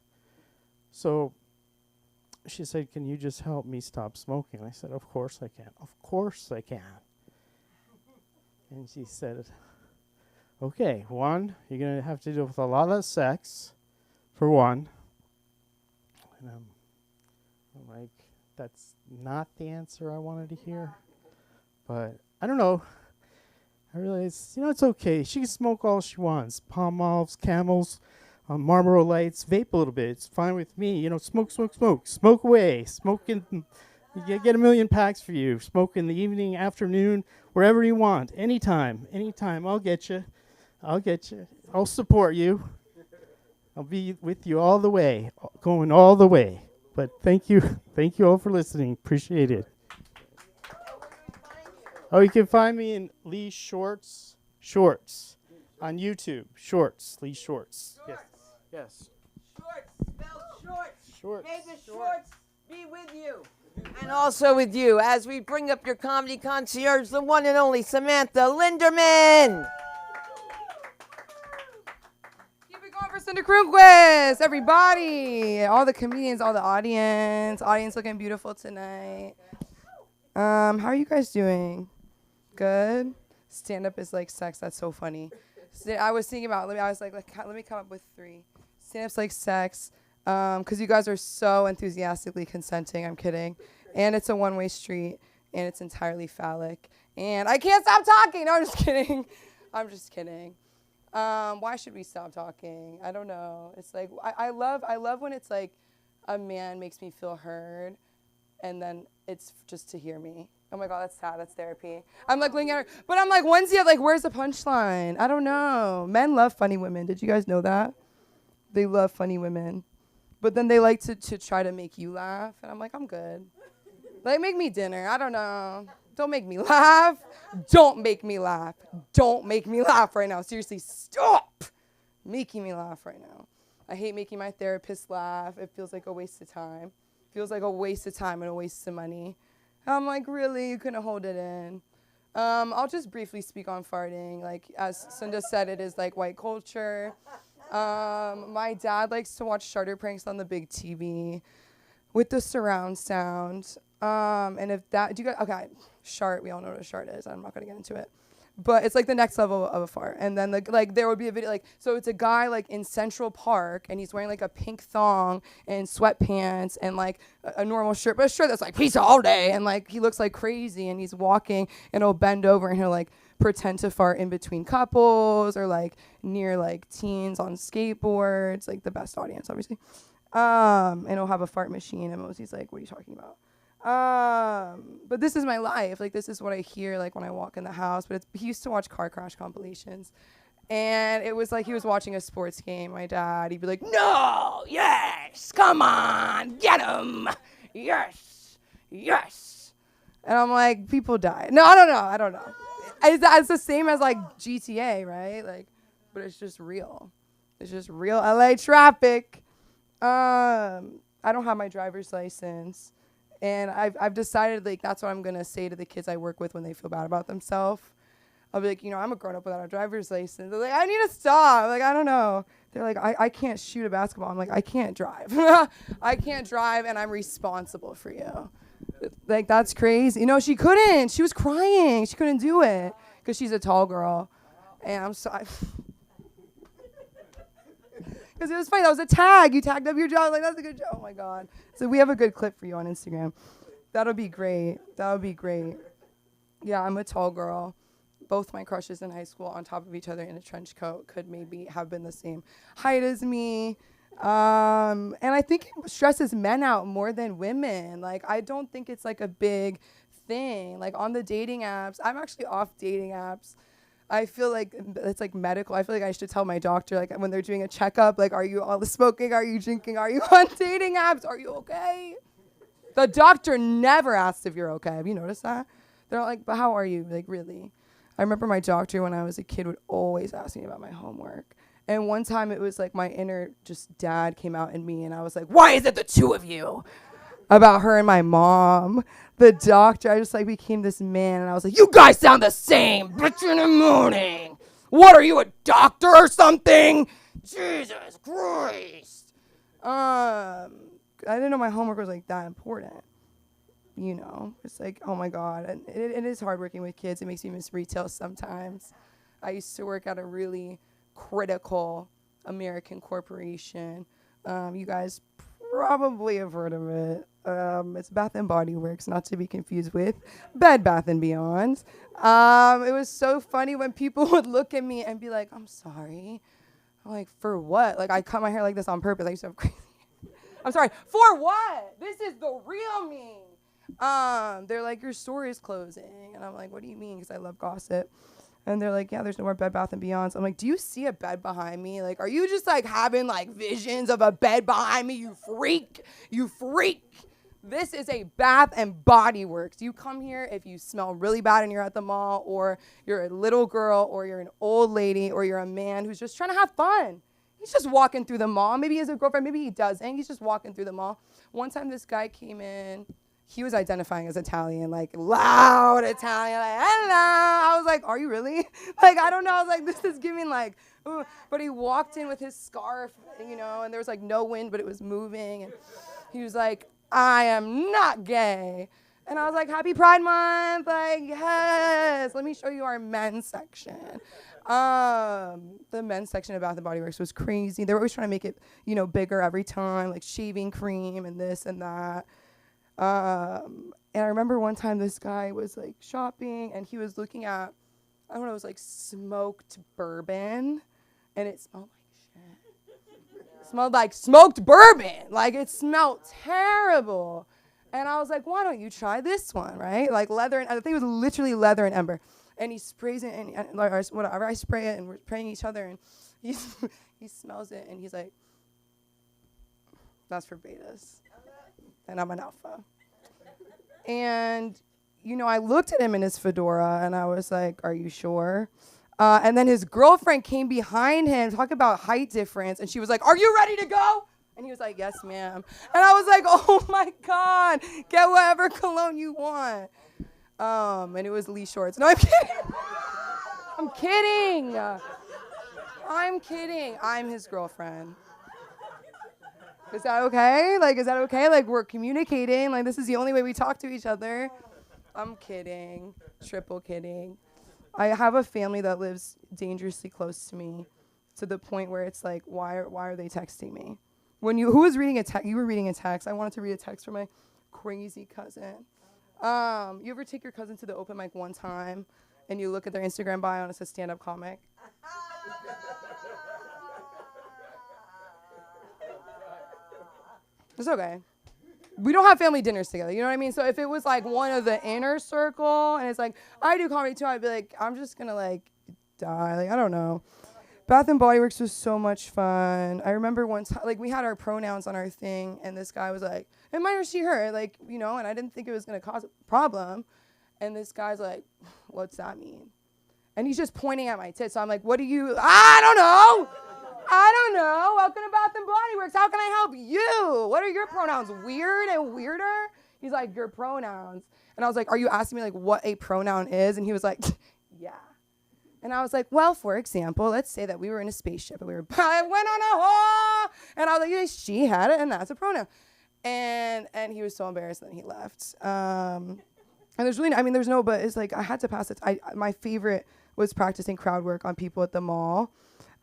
So she said, can you just help me stop smoking? And I said, of course I can. Of course I can. And she said, okay, one, you're going to have to deal with a lot of sex, for one. And I'm like, that's not the answer I wanted to hear. But I don't know. I realized, it's okay. She can smoke all she wants. Palm-Olives, Camels, Marlboro Lights, vape a little bit. It's fine with me. Smoke, smoke, smoke. Smoke away. Smoke in, get a million packs for you. Smoke in the evening, afternoon, wherever you want. Anytime. Anytime. I'll get you. I'll get you. I'll support you. I'll be with you all the way. Going all the way. But thank you. Thank you all for listening. Appreciate it. Oh, you can find me in Lee Shorts on YouTube. Shorts, Lee Shorts. Yes. Yes. Shorts, spelled shorts. Shorts. May the shorts be with you. And also with you as we bring up your comedy concierge, the one and only Samantha Linderman. Keep it going for Cindy Krunquist, everybody. All the comedians, all the audience. Audience looking beautiful tonight. How are you guys doing? Good. Stand-up is like sex. That's so funny. I was thinking about. Let me come up with 3. Stand-up's like sex, because you guys are so enthusiastically consenting. I'm kidding, and it's a one-way street, and it's entirely phallic, and I can't stop talking. No, I'm just kidding. I'm just kidding. Why should we stop talking? I don't know. It's like I love when it's like a man makes me feel heard, and then it's just to hear me. Oh my God, that's sad. That's therapy. I'm like looking at her, but I'm like, when's where's the punchline? I don't know. Men love funny women. Did you guys know that? They love funny women, but then they like to try to make you laugh, and I'm like, I'm good. Like, make me dinner. I don't know. Don't make me laugh. Don't make me laugh. Don't make me laugh right now. Seriously, stop making me laugh right now. I hate making my therapist laugh. It feels like a waste of time. Feels like a waste of time and a waste of money. I'm like, really? You couldn't hold it in. I'll just briefly speak on farting. Like, as Sunda said, it is like white culture. My dad likes to watch sharter pranks on the big TV with the surround sound. And if that, okay, shart, we all know what a shart is. I'm not going to get into it. But it's like the next level of a fart. And then there would be a video, so it's a guy like in Central Park, and he's wearing like a pink thong and sweatpants and like a normal shirt, but a shirt that's like pizza all day. And like he looks like crazy, and he's walking, and he'll bend over and he'll like pretend to fart in between couples or like near like teens on skateboards, like the best audience, obviously. And he'll have a fart machine, and Mosey's like, what are you talking about? But this is my life. Like, this is what I hear, like, when I walk in the house. But he used to watch car crash compilations. And it was like he was watching a sports game, my dad. He'd be like, no, yes, come on, get him. Yes, yes. And I'm like, people die. No, I don't know. It's the same as, like, GTA, right? Like, but it's just real. It's just real LA traffic. I don't have my driver's license. And I've decided, like, that's what I'm going to say to the kids I work with when they feel bad about themselves. I'll be like, I'm a grown-up without a driver's license. They're like, I need to stop. Like, I don't know. They're like, I can't shoot a basketball. I'm like, I can't drive. I can't drive, and I'm responsible for you. Like, that's crazy. You know, she couldn't. She was crying. She couldn't do it because she's a tall girl. And I'm sorry. Because it was funny. That was a tag. You tagged up your job. Like, that's a good job. Oh, my God. So we have a good clip for you on Instagram. That'll be great. That'll be great. Yeah, I'm a tall girl. Both my crushes in high school on top of each other in a trench coat could maybe have been the same height as me. And I think it stresses men out more than women. Like, I don't think it's like a big thing. Like, on the dating apps, I'm actually off dating apps. I feel like it's like medical. I feel like I should tell my doctor, like, when they're doing a checkup, like, are you all smoking? Are you drinking? Are you on dating apps? Are you okay? The doctor never asks if you're okay. Have you noticed that? They're like, but how are you? Like, really? I remember my doctor when I was a kid would always ask me about my homework. And one time it was like my inner just dad came out in me, and I was like, why is it the two of you? About her and my mom. The doctor, I just like became this man, and I was like, you guys sound the same. Bitch in the morning. What are you, a doctor or something? Jesus Christ. I didn't know my homework was like that important. You know, it's like, oh my God. And it is hard working with kids. It makes me miss retail sometimes. I used to work at a really critical American corporation. You guys probably have heard of it. It's Bath and Body Works, not to be confused with Bed Bath and Beyond. It was so funny when people would look at me and be like, I'm sorry. I'm like, for what? Like, I cut my hair like this on purpose. I used to have crazy. I'm sorry, for what? This is the real me. They're like, your store is closing. And I'm like, what do you mean? Because I love gossip. And they're like, yeah, there's no more Bed Bath & Beyonds. I'm like, do you see a bed behind me? Like, are you just like having like visions of a bed behind me? You freak. You freak. This is a Bath and Body Works. You come here if you smell really bad and you're at the mall, or you're a little girl, or you're an old lady, or you're a man who's just trying to have fun. He's just walking through the mall. Maybe he has a girlfriend, maybe he doesn't. He's just walking through the mall. One time this guy came in. He was identifying as Italian, like loud Italian, like, hello. I was like, are you really? Like, I don't know. I was like, this is giving like, ooh. But he walked in with his scarf, you know, and there was like no wind, but it was moving. And he was like, I am not gay. And I was like, happy Pride Month. Like, yes. Let me show you our men's section. The men's section of Bath & Body Works was crazy. They were always trying to make it, you know, bigger every time, like shaving cream and this and that. And I remember one time this guy was like shopping, and he was looking at, I don't know, it was like smoked bourbon, and it smelled like shit. It smelled like smoked bourbon. Like, it smelled terrible. And I was like, why don't you try this one, right? Like leather, and I think it was literally leather and ember. And he sprays it, and like, whatever, I spray it, and we're spraying each other, and he smells it, and he's like, that's for betas. And I'm an alpha. And, you know, I looked at him in his fedora, and I was like, are you sure? And then his girlfriend came behind him, talk about height difference, and she was like, are you ready to go? And he was like, yes, ma'am. And I was like, oh, my God, get whatever cologne you want. And it was Lee Shorts. No, I'm kidding. I'm kidding. I'm kidding. I'm his girlfriend. Is that okay? Like, is that okay? Like, we're communicating. Like, this is the only way we talk to each other. I'm kidding. Triple kidding. I have a family that lives dangerously close to me, to the point where it's like, why are they texting me? Who was reading a text? You were reading a text. I wanted to read a text from my crazy cousin. You ever take your cousin to the open mic one time, and you look at their Instagram bio and it says stand-up comic? It's okay. We don't have family dinners together, you know what I mean? So if it was like one of the inner circle, and it's like, I do comedy too, I'd be like, I'm just gonna like die. Like, I don't know. Bath and Body Works was so much fun. I remember one time, like, we had our pronouns on our thing, and this guy was like, am I or she, her? Like, you know, and I didn't think it was gonna cause a problem. And this guy's like, what's that mean? And he's just pointing at my tits. So I'm like, what do you, I don't know. Welcome to Bath and Body Works. How can I help you? What are your pronouns? Weird and weirder? He's like, your pronouns. And I was like, are you asking me like what a pronoun is? And he was like, yeah. And I was like, well, for example, let's say that we were in a spaceship and I went on a haul. And I was like, yeah, she had it, and that's a pronoun. And he was so embarrassed, and then he left. And there's really, there's no, but it's like I had to pass it. My favorite was practicing crowd work on people at the mall.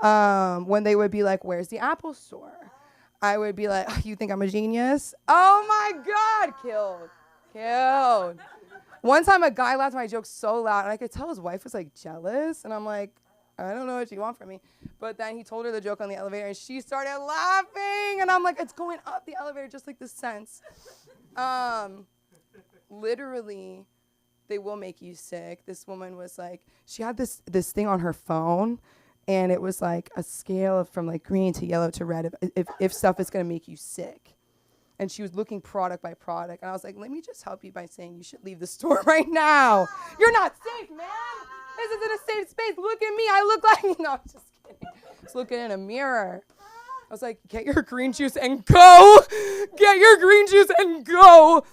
When they would be like, "Where's the Apple store?" I would be like, oh, "You think I'm a genius?" Oh my God, killed. One time a guy laughed at my joke so loud, and I could tell his wife was like jealous, and I'm like, I don't know what you want from me. But then he told her the joke on the elevator, and she started laughing, and I'm like, it's going up the elevator just like the sense. Literally, they will make you sick. This woman was like, she had this thing on her phone, and it was like a scale from like green to yellow to red if stuff is gonna make you sick. And she was looking product by product. And I was like, let me just help you by saying you should leave the store right now. You're not safe, man. This isn't a safe space. Look at me. I look like, no, I'm just kidding. Just looking in a mirror. I was like, get your green juice and go. Get your green juice and go.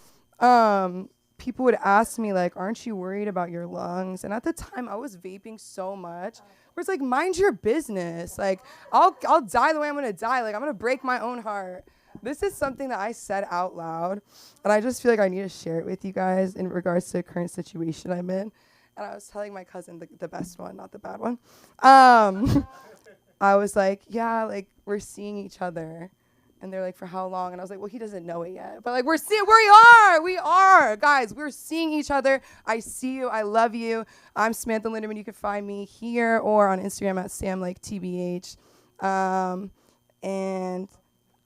People would ask me, like, aren't you worried about your lungs? And at the time, I was vaping so much. Where it's like, mind your business. Like, I'll die the way I'm going to die. Like, I'm going to break my own heart. This is something that I said out loud, and I just feel like I need to share it with you guys in regards to the current situation I'm in. And I was telling my cousin, the best one, not the bad one. I was like, yeah, like, we're seeing each other. And they're like, for how long? And I was like, well, he doesn't know it yet. But, like, we are. Guys, we're seeing each other. I see you. I love you. I'm Samantha Linderman. You can find me here or on Instagram at SamLakeTBH. And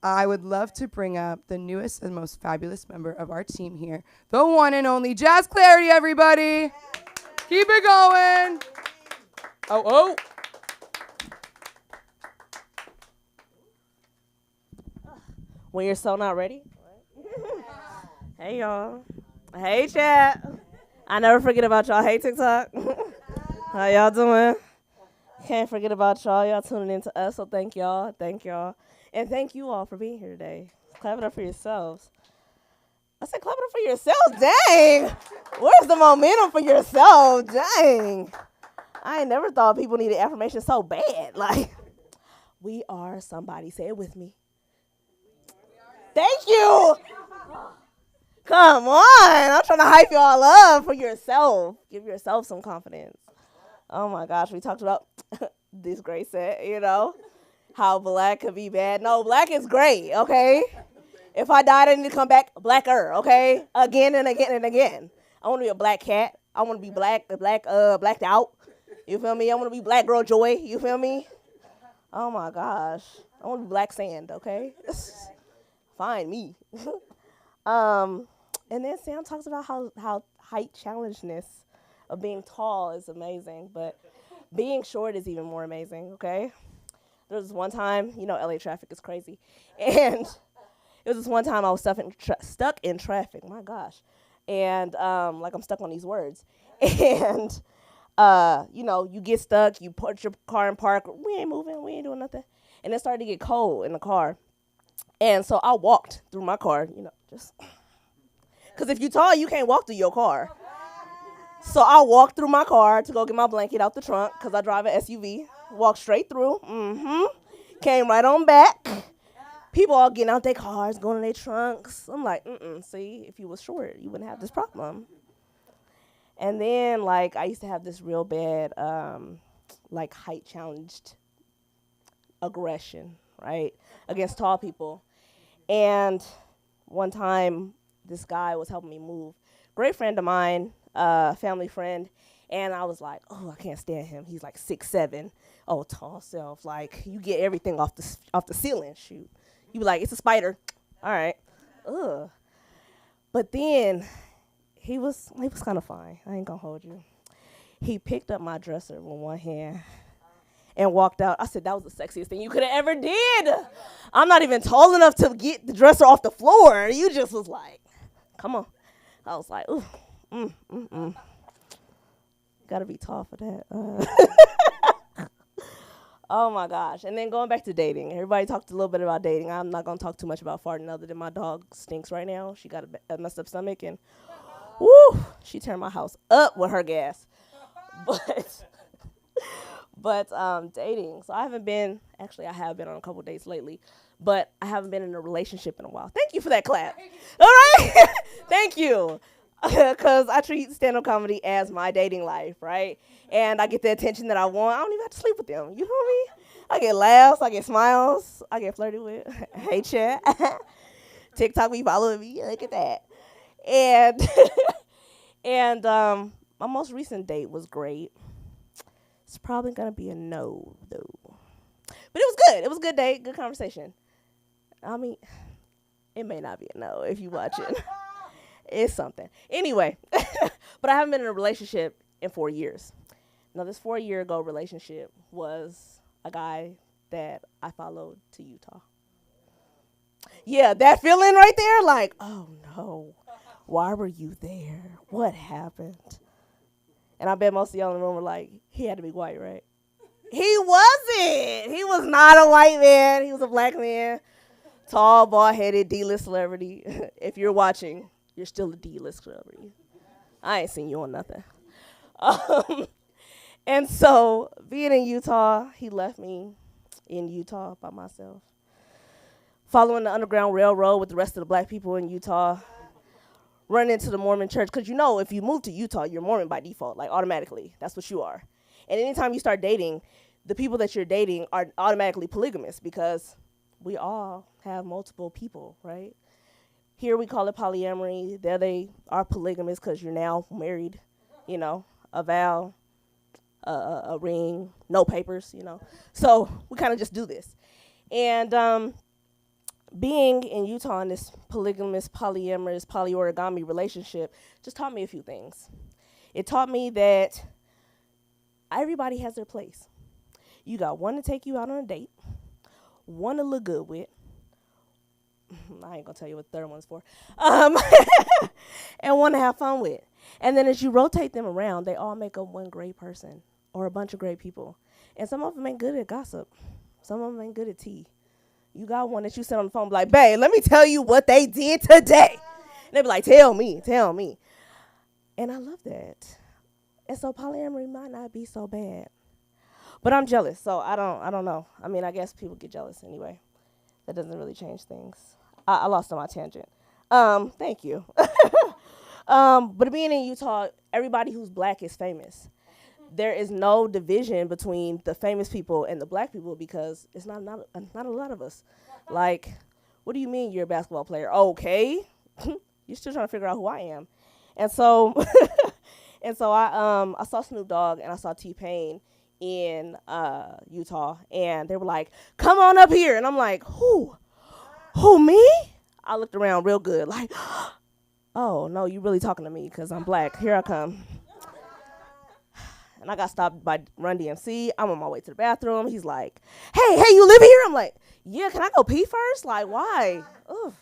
I would love to bring up the newest and most fabulous member of our team here, the one and only Jazz Clarity, everybody. Keep it going. Oh. When you're so not ready. Hey, y'all. Hey, chat. I never forget about y'all. Hey, TikTok. How y'all doing? Can't forget about y'all. Y'all tuning in to us, so thank y'all. Thank y'all. And thank you all for being here today. Clap it up for yourselves. I said clap it up for yourselves. Dang. Where's the momentum for yourself? Dang. I ain't never thought people needed affirmation so bad. Like, we are somebody. Say it with me. Thank you. Come on. I'm trying to hype y'all up for yourself. Give yourself some confidence. Oh, my gosh. We talked about this great set, how black could be bad. No, black is great, okay? If I died, I need to come back blacker, okay? Again and again and again. I want to be a black cat. I want to be blacked out. You feel me? I want to be black girl joy. You feel me? Oh, my gosh. I want to be black sand, okay? Find me. And then Sam talks about how height challengeness of being tall is amazing, but being short is even more amazing, okay? There was this one time, LA traffic is crazy. And it was this one time I was stuck in traffic, my gosh. And like I'm stuck on these words. And, you get stuck, you put your car in park, we ain't moving, we ain't doing nothing. And it started to get cold in the car. And so I walked through my car, just. Because if you're tall, you can't walk through your car. So I walked through my car to go get my blanket out the trunk because I drive an SUV. Walked straight through. Came right on back. People all getting out their cars, going in their trunks. I'm like, see, if you was short, you wouldn't have this problem. And then, I used to have this real bad, height-challenged aggression, right, against tall people. And one time, this guy was helping me move. Great friend of mine, family friend, and I was like, oh, I can't stand him. He's like 6'7". Oh, tall self. Like, you get everything off the ceiling. Shoot. You be like, it's a spider. All right. Ugh. But then he was kind of fine. I ain't gonna hold you. He picked up my dresser with one hand and walked out. I said, that was the sexiest thing you could have ever did. I'm not even tall enough to get the dresser off the floor. You just was like, come on. I was like, ooh, Gotta be tall for that. Oh my gosh. And then going back to dating. Everybody talked a little bit about dating. I'm not gonna talk too much about farting other than my dog stinks right now. She got a messed up stomach and woo, she turned my house up with her gas. But dating. So I have been on a couple dates lately, but I haven't been in a relationship in a while. Thank you for that clap. All right? Thank you. Because I treat stand-up comedy as my dating life, right? And I get the attention that I want. I don't even have to sleep with them. You feel me? I get laughs. I get smiles. I get flirted with. Hey, chat. TikTok be following me. Look at that. And and my most recent date was great. It's probably going to be a no, though. But it was good. It was a good date. Good conversation. I mean, it may not be a no if you watch it. It's something. Anyway, but I haven't been in a relationship in 4 years. Now, this 4-year-ago relationship was a guy that I followed to Utah. Yeah, that feeling right there, like, oh, no. Why were you there? What happened? And I bet most of y'all in the room were like, he had to be white, right? He wasn't. He was not a white man. He was a black man. Tall, bald-headed, D-list celebrity. If you're watching, you're still a D-list celebrity. I ain't seen you on nothing. And so, being in Utah, he left me in Utah by myself. Following the Underground Railroad with the rest of the black people in Utah. Run into the Mormon church. Because you know, if you move to Utah, you're Mormon by default, like automatically. That's what you are. And anytime you start dating, the people that you're dating are automatically polygamous because we all have multiple people, right? Here we call it polyamory. There they are polygamous because you're now married, you know, a vow, a ring, no papers, you know. So we kind of just do this. And being in Utah in this polygamous, polyamorous, polyorigami relationship just taught me a few things. It taught me that everybody has their place. You got one to take you out on a date, one to look good with. I ain't gonna tell you what the third one's for. And one to have fun with. And then as you rotate them around, they all make up one great person or a bunch of great people. And some of them ain't good at gossip. Some of them ain't good at tea. You got one that you sit on the phone like, babe, let me tell you what they did today. And they be like, tell me. And I love that. And so polyamory might not be so bad. But I'm jealous, so I don't know. I mean, I guess people get jealous anyway. That doesn't really change things. I lost on my tangent. Thank you. But being in Utah, everybody who's black is famous. There is no division between the famous people and the black people because it's not a lot of us. Like, what do you mean you're a basketball player? Okay. You're still trying to figure out who I am. And so I saw Snoop Dogg and I saw T-Pain in Utah, and they were like, come on up here. And I'm like, who, me? I looked around real good, like, oh, no, you really talking to me because I'm black. Here I come. And I got stopped by Run DMC. I'm on my way to the bathroom. He's like, hey, you live here? I'm like, yeah, can I go pee first? Like, why? Ugh.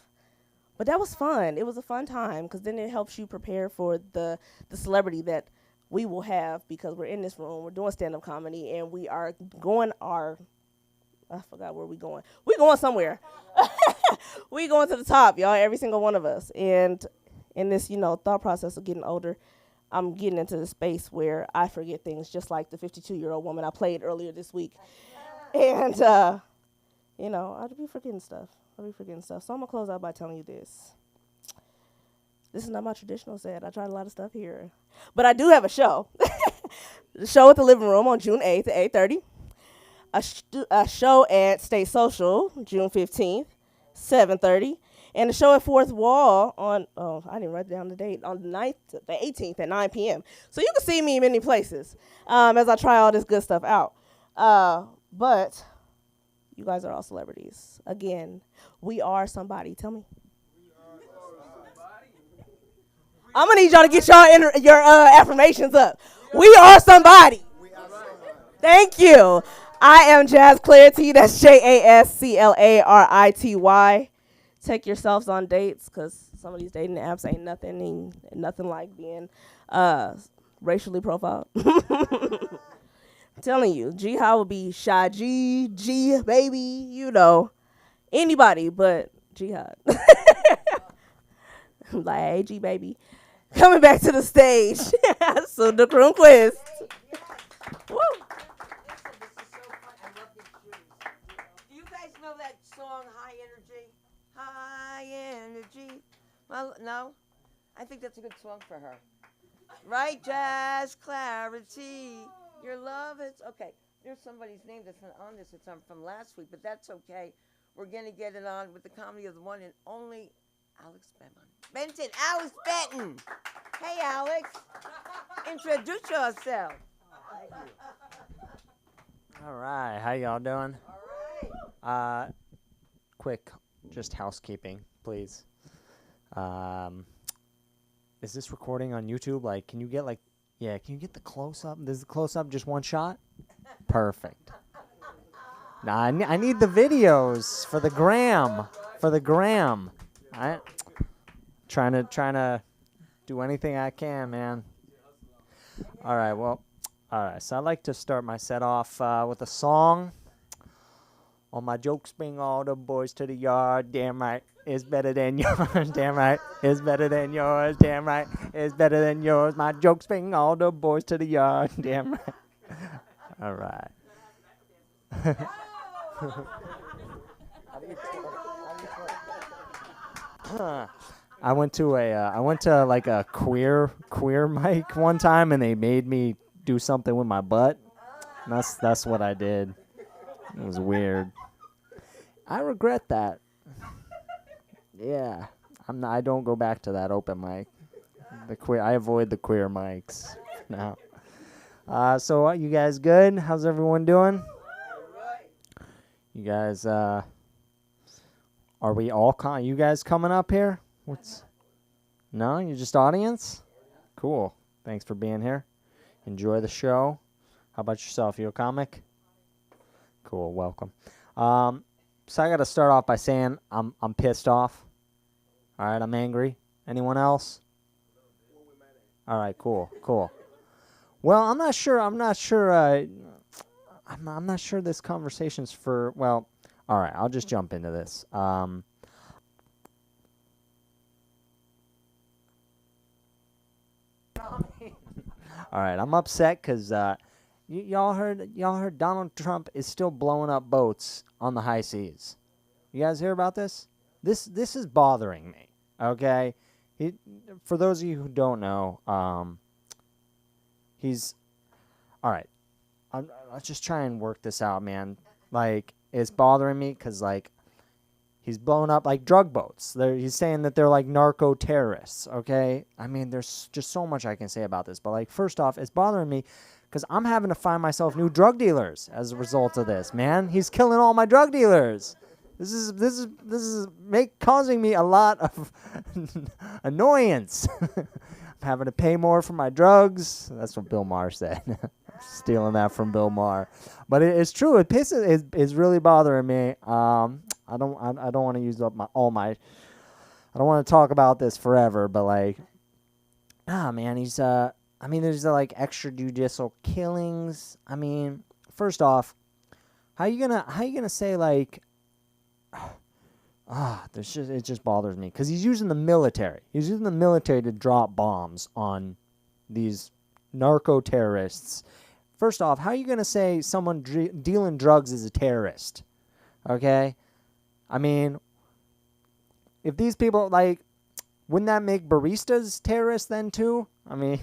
But that was fun. It was a fun time because then it helps you prepare for the celebrity that we will have because we're in this room. We're doing stand-up comedy, and we are going I forgot where we're going. We're going somewhere. We're going to the top, y'all, every single one of us. And in this, thought process of getting older, I'm getting into the space where I forget things just like the 52-year-old woman I played earlier this week. And, I'll be forgetting stuff. So I'm going to close out by telling you this. This is not my traditional set. I tried a lot of stuff here. But I do have a show. The show at the Living Room on June 8th at 8:30. A show at State Social, June 15th, 7:30. And a show at Fourth Wall on, I didn't write down the date, on the 18th at 9 p.m. So you can see me in many places as I try all this good stuff out. But you guys are all celebrities. Again, we are somebody. Tell me. I'm going to need y'all to get your affirmations up. We are somebody. Thank you. I am Jazz Clarity. That's JASCLARITY. Take yourselves on dates because some of these dating apps ain't nothing like being racially profiled. I'm telling you, G-How will be shy G, baby, anybody but G-How. Like, hey, G, baby. Coming back to the stage. So the Croon Quiz. Woo. song, High Energy? High Energy. Well, no, I think that's a good song for her. Right, Jazz Clarity. Your love is okay. There's somebody's name that's not on this. It's from last week, but that's okay. We're gonna get it on with the comedy of the one and only Alex Benton. Alex Benton. Hey, Alex. Introduce yourself. All right, how y'all doing? All right. Quick, just housekeeping, please. Is this recording on YouTube? Like, can you get can you get the close-up? Is the close-up just one shot? Perfect. Nah, I need the videos for the gram. I trying to do anything I can, man. All right, well, so I'd like to start my set off with a song. All my jokes bring all the boys to the yard. Damn right, it's better than yours. Damn right, it's better than yours. Damn right, it's better than yours. My jokes bring all the boys to the yard. Damn right. All right. I went to like a queer mic one time, and they made me do something with my butt. And that's what I did. It was weird. I regret that. Yeah, I don't go back to that open mic. I avoid the queer mics now. So you guys good? How's everyone doing? You guys, are we all you guys coming up here? No, you're just audience? Cool. Thanks for being here. Enjoy the show. How about yourself? You a comic? Cool, welcome. So I got to start off by saying I'm pissed off. All right, I'm angry. Anyone else? All right, cool. Well, I'm not sure this conversation's for, well, all right, I'll just jump into this. All right, I'm upset because y'all heard Donald Trump is still blowing up boats on the high seas. You guys hear about this? This is bothering me. Okay, for those of you who don't know, he's all right. I'll just try and work this out, man. Like, it's bothering me because, like, he's blowing up, like, drug boats. He's saying that they're, like, narco-terrorists, okay? I mean, there's just so much I can say about this. But, like, first off, it's bothering me because I'm having to find myself new drug dealers as a result of this, man. He's killing all my drug dealers. This is causing me a lot of annoyance. I'm having to pay more for my drugs. That's what Bill Maher said. Stealing that from Bill Maher, but it's true. It's really bothering me. I don't want to use up I don't want to talk about this forever, but like, man, he's I mean, there's like extrajudicial killings. I mean, first off, how you gonna say like, it just bothers me because he's using the military. He's using the military to drop bombs on these narco terrorists. First off, how are you going to say someone dealing drugs is a terrorist? Okay? I mean, if these people, like, wouldn't that make baristas terrorists then too? I mean,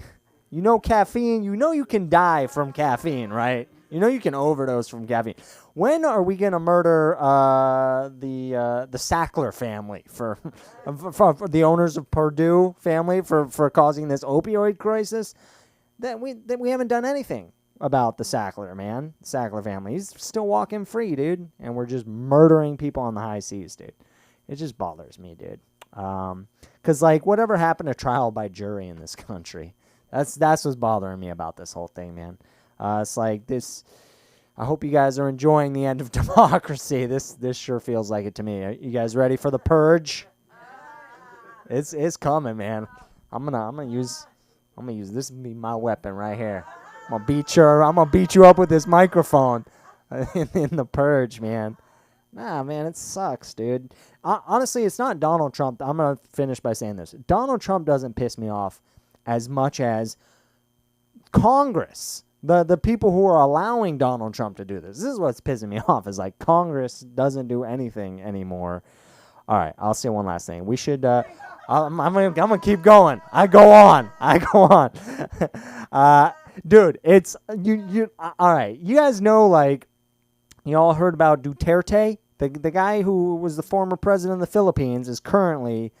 you know caffeine, you know you can die from caffeine, right? You know you can overdose from caffeine. When are we going to murder the Sackler family for the owners of Purdue family for causing this opioid crisis? That we haven't done anything about the Sackler, man. Sackler family. He's still walking free, dude. And we're just murdering people on the high seas, dude. It just bothers me, dude. Because, like, whatever happened to trial by jury in this country? That's what's bothering me about this whole thing, man. It's like this. I hope you guys are enjoying the end of democracy. This sure feels like it to me. Are you guys ready for the purge? It's coming, man. I'm gonna use this to be my weapon right here. I'm gonna beat you up with this microphone in the purge, man. Nah, man, it sucks, dude. Honestly, it's not Donald Trump. I'm gonna finish by saying this. Donald Trump doesn't piss me off as much as Congress The people who are allowing Donald Trump to do this. This is what's pissing me off. Is like Congress doesn't do anything anymore. All right, I'll say one last thing. We should. I'm gonna keep going. I go on. Dude, it's you. All right, you guys know, like, you all heard about Duterte, the guy who was the former president of the Philippines, is currently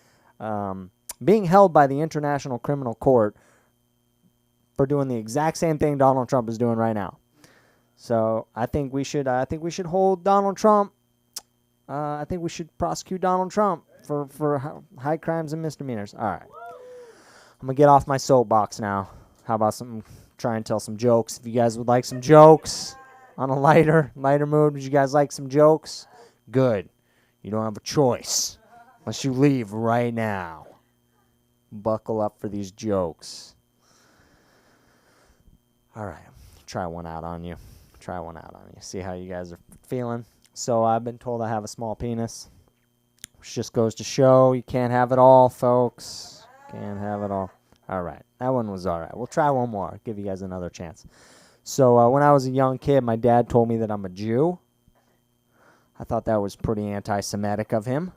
being held by the International Criminal Court for doing the exact same thing Donald Trump is doing right now. So I think we should hold Donald Trump. I think we should prosecute Donald Trump for high crimes and misdemeanors. All right, I'm gonna get off my soapbox now. How about try and tell some jokes? If you guys would like some jokes on a lighter mood, would you guys like some jokes? Good. You don't have a choice unless you leave right now. Buckle up for these jokes. All right, try one out on you. See how you guys are feeling. So I've been told I have a small penis, which just goes to show you can't have it all, folks. Can't have it all. All right, that one was all right. We'll try one more. Give you guys another chance. So when I was a young kid, my dad told me that I'm a Jew. I thought that was pretty anti-Semitic of him.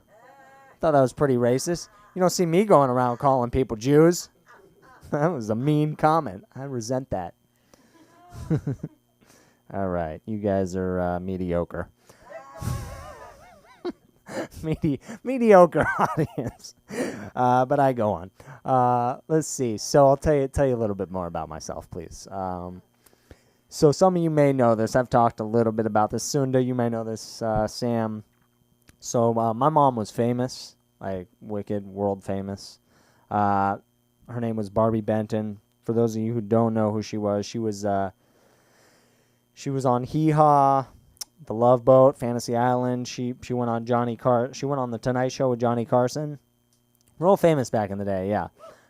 I thought that was pretty racist. You don't see me going around calling people Jews. That was a mean comment. I resent that. All right, you guys are mediocre. Mediocre audience. But I go on. Let's see. So I'll tell you a little bit more about myself, please. So some of you may know this. I've talked a little bit about this. Sunda, you may know this. Sam. So my mom was famous, like wicked, world famous. Her name was Barbie Benton. For those of you who don't know who she was on Hee Haw, The Love Boat, Fantasy Island. She went on She went on the Tonight Show with Johnny Carson. Real famous back in the day, yeah.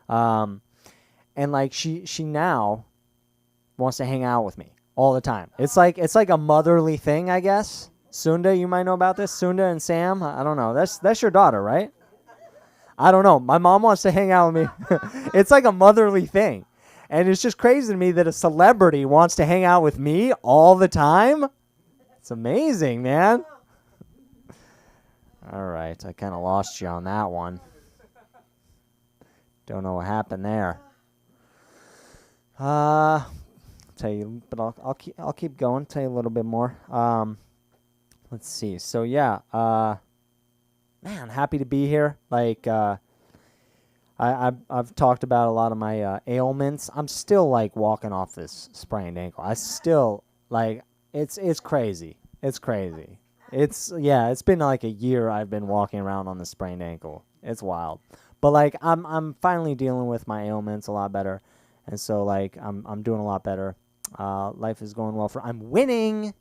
And like she now wants to hang out with me all the time. It's like a motherly thing, I guess. Sunda, you might know about this. Sunda and Sam, I don't know. That's your daughter, right? I don't know. My mom wants to hang out with me. It's like a motherly thing. And it's just crazy to me that a celebrity wants to hang out with me all the time. It's amazing, man. All right, I kind of lost you on that one. Don't know what happened there. Tell you, but I'll keep going. Tell you a little bit more. Let's see. So yeah, man, happy to be here. Like I've talked about a lot of my ailments. I'm still like walking off this sprained ankle. I still like it's crazy. It's crazy. It's been like a year I've been walking around on the sprained ankle. It's wild. But like I'm finally dealing with my ailments a lot better. And so like I'm doing a lot better. Life is going well I'm winning.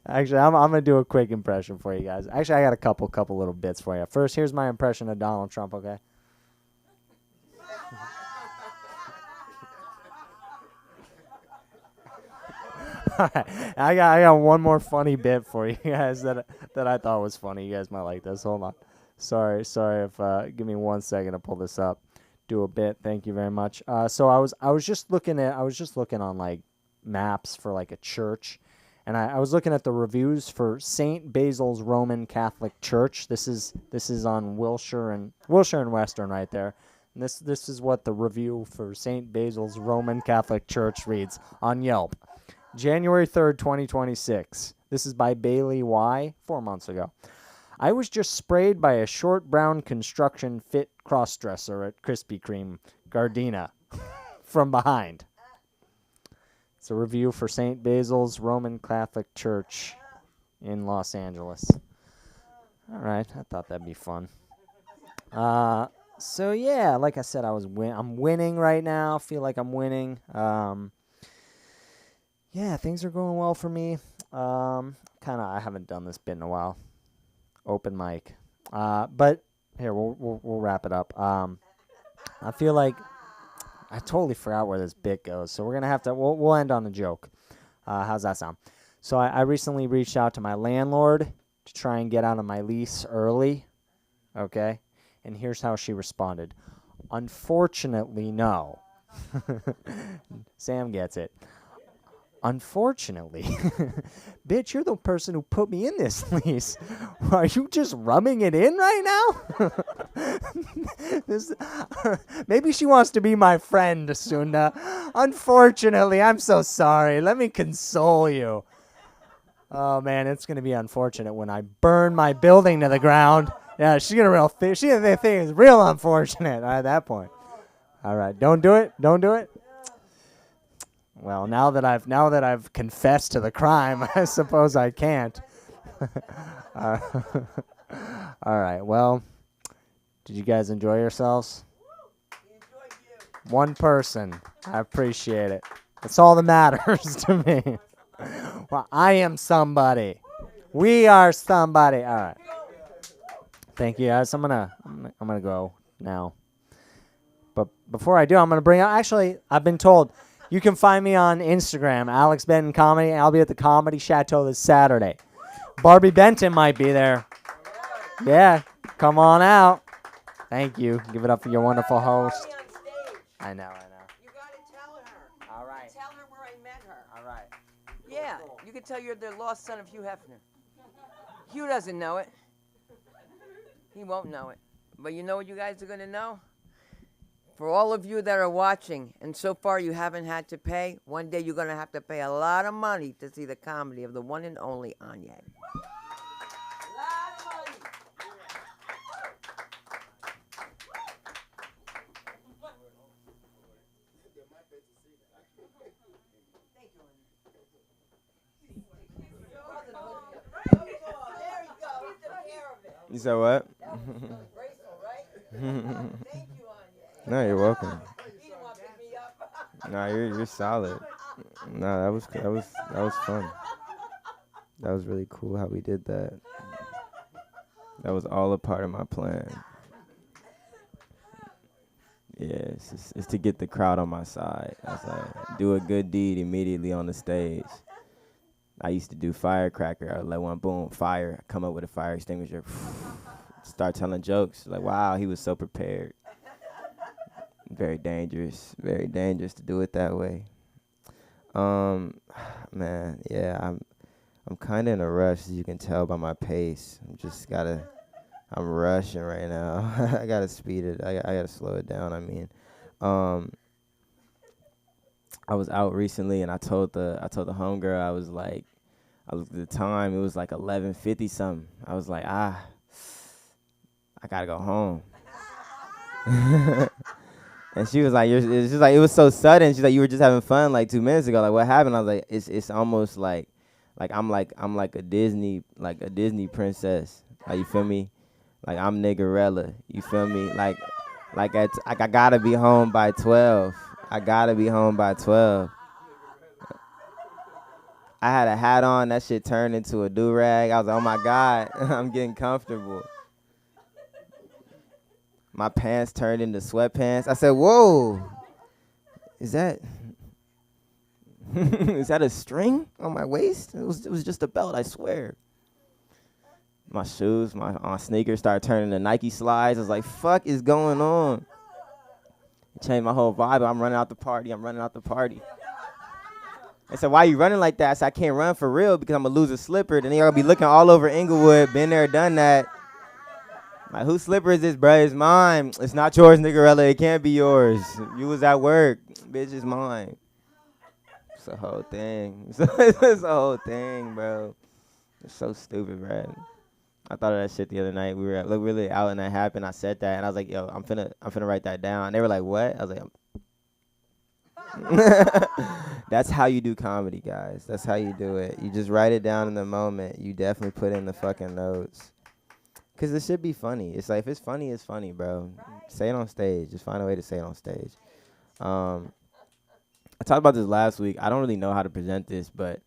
Actually, I'm gonna do a quick impression for you guys. Actually, I got a couple little bits for you. First, here's my impression of Donald Trump, okay? All right. I got one more funny bit for you guys that I thought was funny. You guys might like this. Hold on. Sorry if give me 1 second to pull this up. Do a bit. Thank you very much. So I was just looking on like maps for like a church, and I was looking at the reviews for St. Basil's Roman Catholic Church. This is on Wilshire and Western right there. And this is what the review for St. Basil's Roman Catholic Church reads on Yelp. January 3rd, 2026. This is by Bailey Y. 4 months ago. I was just sprayed by a short brown construction fit crossdresser at Krispy Kreme, Gardena, from behind. It's a review for St. Basil's Roman Catholic Church in Los Angeles. All right, I thought that'd be fun. So yeah, like I said, I'm winning right now. Feel like I'm winning. Yeah, things are going well for me. I haven't done this bit in a while. Open mic. But here, we'll wrap it up. I feel like I totally forgot where this bit goes, so we're gonna have to. We'll end on a joke. How's that sound? So I recently reached out to my landlord to try and get out of my lease early. Okay, and here's how she responded. Unfortunately, no. Sam gets it. Unfortunately, bitch, you're the person who put me in this lease. Are you just rubbing it in right now? Maybe she wants to be my friend, Sunda. Unfortunately, I'm so sorry. Let me console you. Oh man, it's gonna be unfortunate when I burn my building to the ground. Yeah, she's gonna think it's real unfortunate at that point. All right, don't do it. Don't do it. Well, now that I've confessed to the crime, I suppose I can't. All right. Well, did you guys enjoy yourselves? One person. I appreciate it. That's all that matters to me. Well, I am somebody. We are somebody. All right. Thank you, guys. I'm gonna go now. But before I do, I'm gonna bring out. Actually, I've been told. You can find me on Instagram, Alex Benton Comedy. I'll be at the Comedy Chateau this Saturday. Barbie Benton might be there. Yeah, come on out. Thank you. Give it up for your wonderful host. I know. You got to tell her. All right. Tell her where I met her. All right. Yeah, you can tell you're the lost son of Hugh Hefner. Hugh doesn't know it. He won't know it. But you know what you guys are going to know? For all of you that are watching, and so far you haven't had to pay, one day you're going to have to pay a lot of money to see the comedy of the one and only Anya. You said what? No, you're welcome. No, you're solid. No, that was fun. That was really cool how we did that. That was all a part of my plan. Yeah, it's to get the crowd on my side. I was like, do a good deed immediately on the stage. I used to do firecracker. I would let one boom, fire, come up with a fire extinguisher, start telling jokes. Like, wow, he was so prepared. Very dangerous to do it that way. Man, yeah, I'm kind of in a rush, as you can tell by my pace. I'm rushing right now. I gotta speed it. I gotta slow it down. I mean, I was out recently, and I told the homegirl, I was at the time it was like 11:50 something. I was like, I gotta go home. And she was like, it's just like, it was so sudden. She's like, you were just having fun like 2 minutes ago. Like, what happened? I was like, it's almost like I'm like a Disney princess. Like, you feel me? Like, I'm Niggerella. You feel me? Like I gotta be home by 12. I gotta be home by 12. I had a hat on. That shit turned into a do-rag. I was like, oh my God, I'm getting comfortable. My pants turned into sweatpants. I said, whoa, is that is that a string on my waist? It was just a belt, I swear. My shoes, my sneakers started turning to Nike slides. I was like, fuck is going on? It changed my whole vibe. I'm running out the party. I said, why you running like that? I said, I can't run for real because I'm going to lose a slipper. Then they're going to be looking all over Inglewood. Been there, done that. Like, whose slipper is this, bruh? It's mine. It's not yours, Niggerella. It can't be yours. You was at work. Bitch, it's mine. It's a whole thing. It's a whole thing, bro. It's so stupid, bro. I thought of that shit the other night. We were really out and that happened. I said that, and I was like, yo, I'm finna write that down. And they were like, what? I was like, that's how you do comedy, guys. That's how you do it. You just write it down in the moment. You definitely put in the fucking notes. Because it should be funny. It's like, if it's funny, bro. Say it on stage. Just find a way to say it on stage. I talked about this last week. I don't really know how to present this, but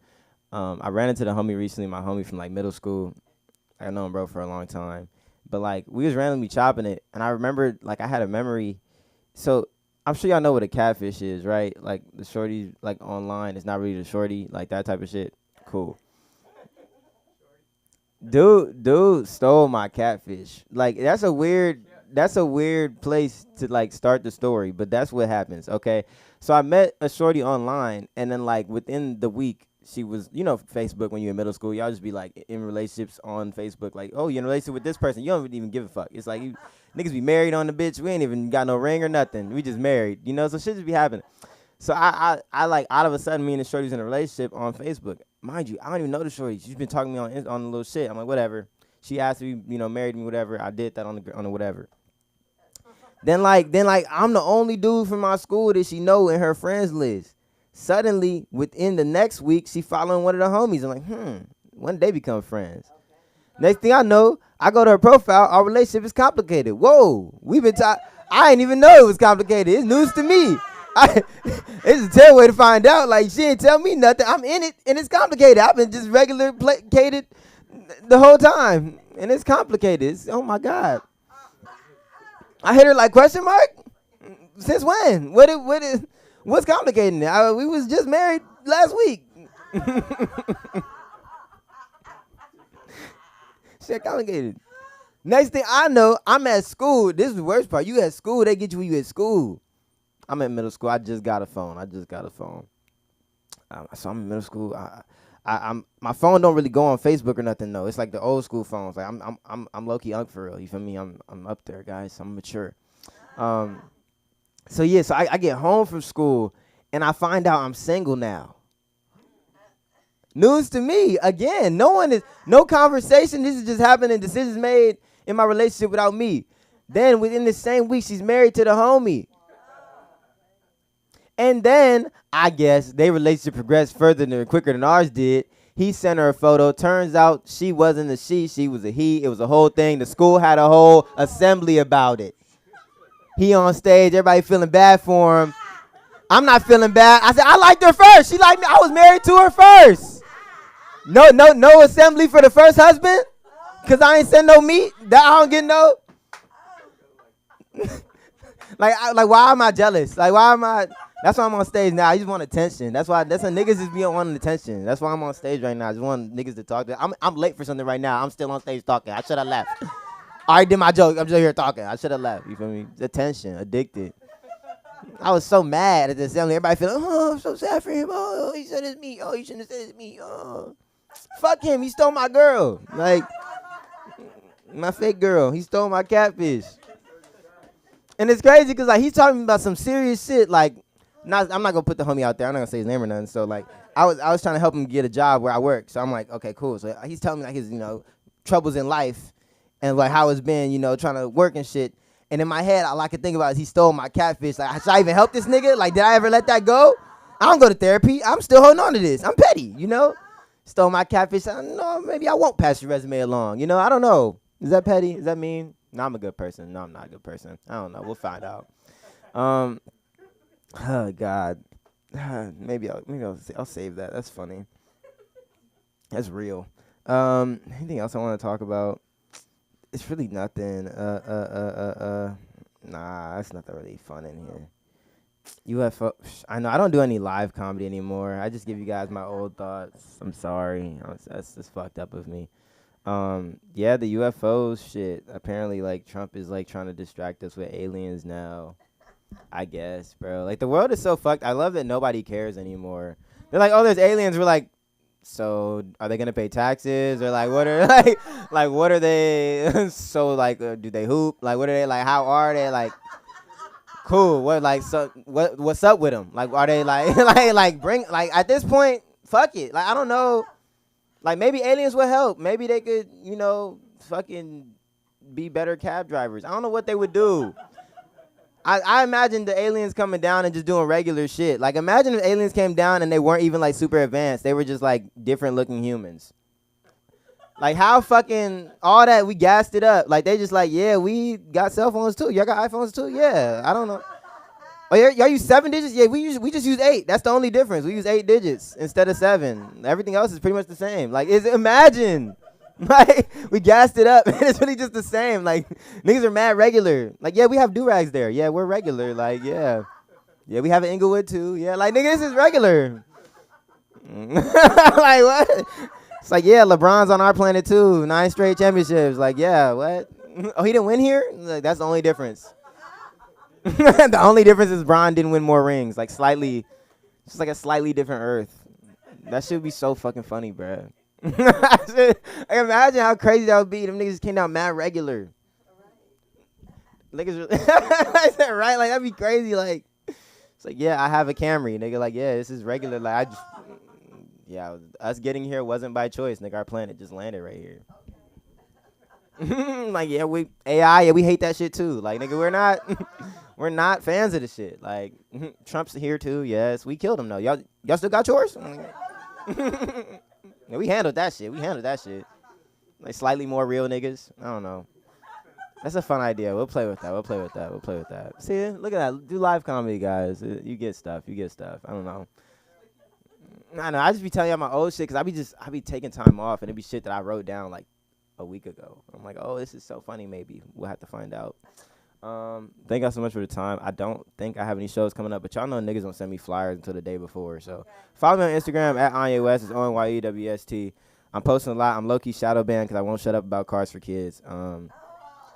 I ran into the homie recently, my homie from, like, middle school. I know him, bro, for a long time. But, like, we was randomly chopping it, and I remembered, like, I had a memory. So I'm sure y'all know what a catfish is, right? Like, the shorty, like, online. It's not really the shorty, like, that type of shit. Cool. Dude stole my catfish. Like, that's a weird weird place to like start the story, but that's what happens. Okay, so I met a shorty online, and then like within the week, she was, Facebook when you're in middle school, y'all just be like in relationships on Facebook, like, oh, you're in a relationship with this person, you don't even give a fuck. It's like you niggas be married on the bitch, we ain't even got no ring or nothing, we just married, so shit just be happening. So I like out of a sudden, me and the shorty's in a relationship on Facebook. Mind you, I don't even know the shorty. She's been talking to me on the little shit. I'm like, whatever. She asked me, married me, whatever. I did that on the whatever. Then I'm the only dude from my school that she know in her friends list. Suddenly, within the next week, she following one of the homies. I'm like, when did they become friends? Next thing I know, I go to her profile. Our relationship is complicated. Whoa, we've been talking. I didn't even know it was complicated. It's news to me. It's a terrible way to find out. Like, she didn't tell me nothing. I'm in it, and it's complicated. I've been just regular placated the whole time, and it's complicated. Oh my God. I hit her like, question mark? Since when? What's complicating it? We was just married last week. Shit complicated. Next thing I know, I'm at school. This is the worst part. You at school, they get you when you at school. I'm in middle school. I just got a phone. So I'm in middle school. I'm my phone don't really go on Facebook or nothing though. It's like the old school phones. Like I'm low key unk for real. You feel me? I'm up there, guys. I'm mature. So I get home from school and I find out I'm single now. News to me again. No conversation. This is just happening. Decisions made in my relationship without me. Then within the same week, she's married to the homie. And then, I guess, their relationship progressed quicker than ours did. He sent her a photo. Turns out she wasn't a she was a he. It was a whole thing. The school had a whole assembly about it. He on stage, everybody feeling bad for him. I'm not feeling bad. I said, I liked her first. She liked me. I was married to her first. No assembly for the first husband? Because I ain't send no meat? That I don't get no? Like, why am I jealous? Like, why am I... That's why I'm on stage now. I just want attention. That's why niggas just be wanting attention. That's why I'm on stage right now. I just want niggas to talk to. I'm late for something right now. I'm still on stage talking. I should have left. I already did my joke. I'm just here talking. I should have left. You feel me? Attention. Addicted. I was so mad at the assembly. Everybody feeling, oh, I'm so sad for him. Oh, he said it's me. Oh, he shouldn't have said it's me. Oh, fuck him. He stole my girl. Like, my fake girl. He stole my catfish. And it's crazy because, like, he's talking about some serious shit, like, I'm not gonna put the homie out there. I'm not gonna say his name or nothing. So like, I was trying to help him get a job where I work. So I'm like, okay, cool. So he's telling me like his troubles in life and like how it's been trying to work and shit. And in my head, all I could think about is he stole my catfish. Like, should I even help this nigga? Like, did I ever let that go? I don't go to therapy. I'm still holding on to this. I'm petty, Stole my catfish. I don't know, maybe I won't pass your resume along. I don't know. Is that petty? Is that mean? No, I'm a good person. No, I'm not a good person. I don't know. We'll find out. Oh God, maybe I'll save that. That's funny. That's real. Anything else I want to talk about? It's really nothing. Nah, that's nothing really fun in here. UFO. I know I don't do any live comedy anymore. I just give you guys my old thoughts. I'm sorry. That's just fucked up of me. Yeah, the UFOs shit. Apparently, like Trump is like trying to distract us with aliens now. I guess, bro. Like, the world is so fucked. I love that nobody cares anymore. They're like, oh, there's aliens. We're like, so are they gonna pay taxes or like what are like what are they? So like, do they hoop? Like, what are they like? How are they like? Cool. What's up with them? Like, are they like like bring like at this point? Fuck it. Like, I don't know. Like, maybe aliens would help. Maybe they could fucking be better cab drivers. I don't know what they would do. I imagine the aliens coming down and just doing regular shit. Like, imagine if aliens came down and they weren't even, like, super advanced. They were just, like, different-looking humans. Like, how fucking all that, we gassed it up. Like, they just like, yeah, we got cell phones, too. Y'all got iPhones, too? Yeah, I don't know. Oh, y'all use 7 digits? Yeah, we just use 8. That's the only difference. We use 8 digits instead of 7. Everything else is pretty much the same. Like, imagine. Like, we gassed it up, and it's really just the same. Like, niggas are mad regular. Like, yeah, we have do-rags there. Yeah, we're regular. Like, yeah. Yeah, we have an Inglewood, too. Yeah, like, nigga, this is regular. Like, what? It's like, yeah, LeBron's on our planet, too. 9 straight championships. Like, yeah, what? Oh, he didn't win here? Like, that's the only difference. The only difference is Bron didn't win more rings. Like, slightly, just like a slightly different Earth. That should be so fucking funny, bruh. I imagine how crazy that would be. Them niggas came out mad regular. Niggas, right? Like, that'd be crazy. Like, it's like, yeah, I have a Camry. Nigga, like, yeah, this is regular. Like, I just, yeah, us getting here wasn't by choice. Nigga, our planet just landed right here. Like, yeah, we AI, yeah, we hate that shit too. Like, nigga, we're not fans of the shit. Like, Trump's here too. Yes, we killed him though. Y'all still got yours? Yeah, we handled that shit. Like, slightly more real niggas. I don't know. That's a fun idea. We'll play with that. See, look at that. Do live comedy, guys. You get stuff. I don't know. I know. I just be telling y'all my old shit because I be taking time off and it be shit that I wrote down like a week ago. I'm like, oh, this is so funny. Maybe we'll have to find out. Thank y'all so much for the time. I don't think I have any shows coming up, but y'all know niggas don't send me flyers until the day before. So follow me on Instagram at Anya West. It's ONYEWST. I'm posting a lot. I'm low-key shadow banned because I won't shut up about Cars for Kids.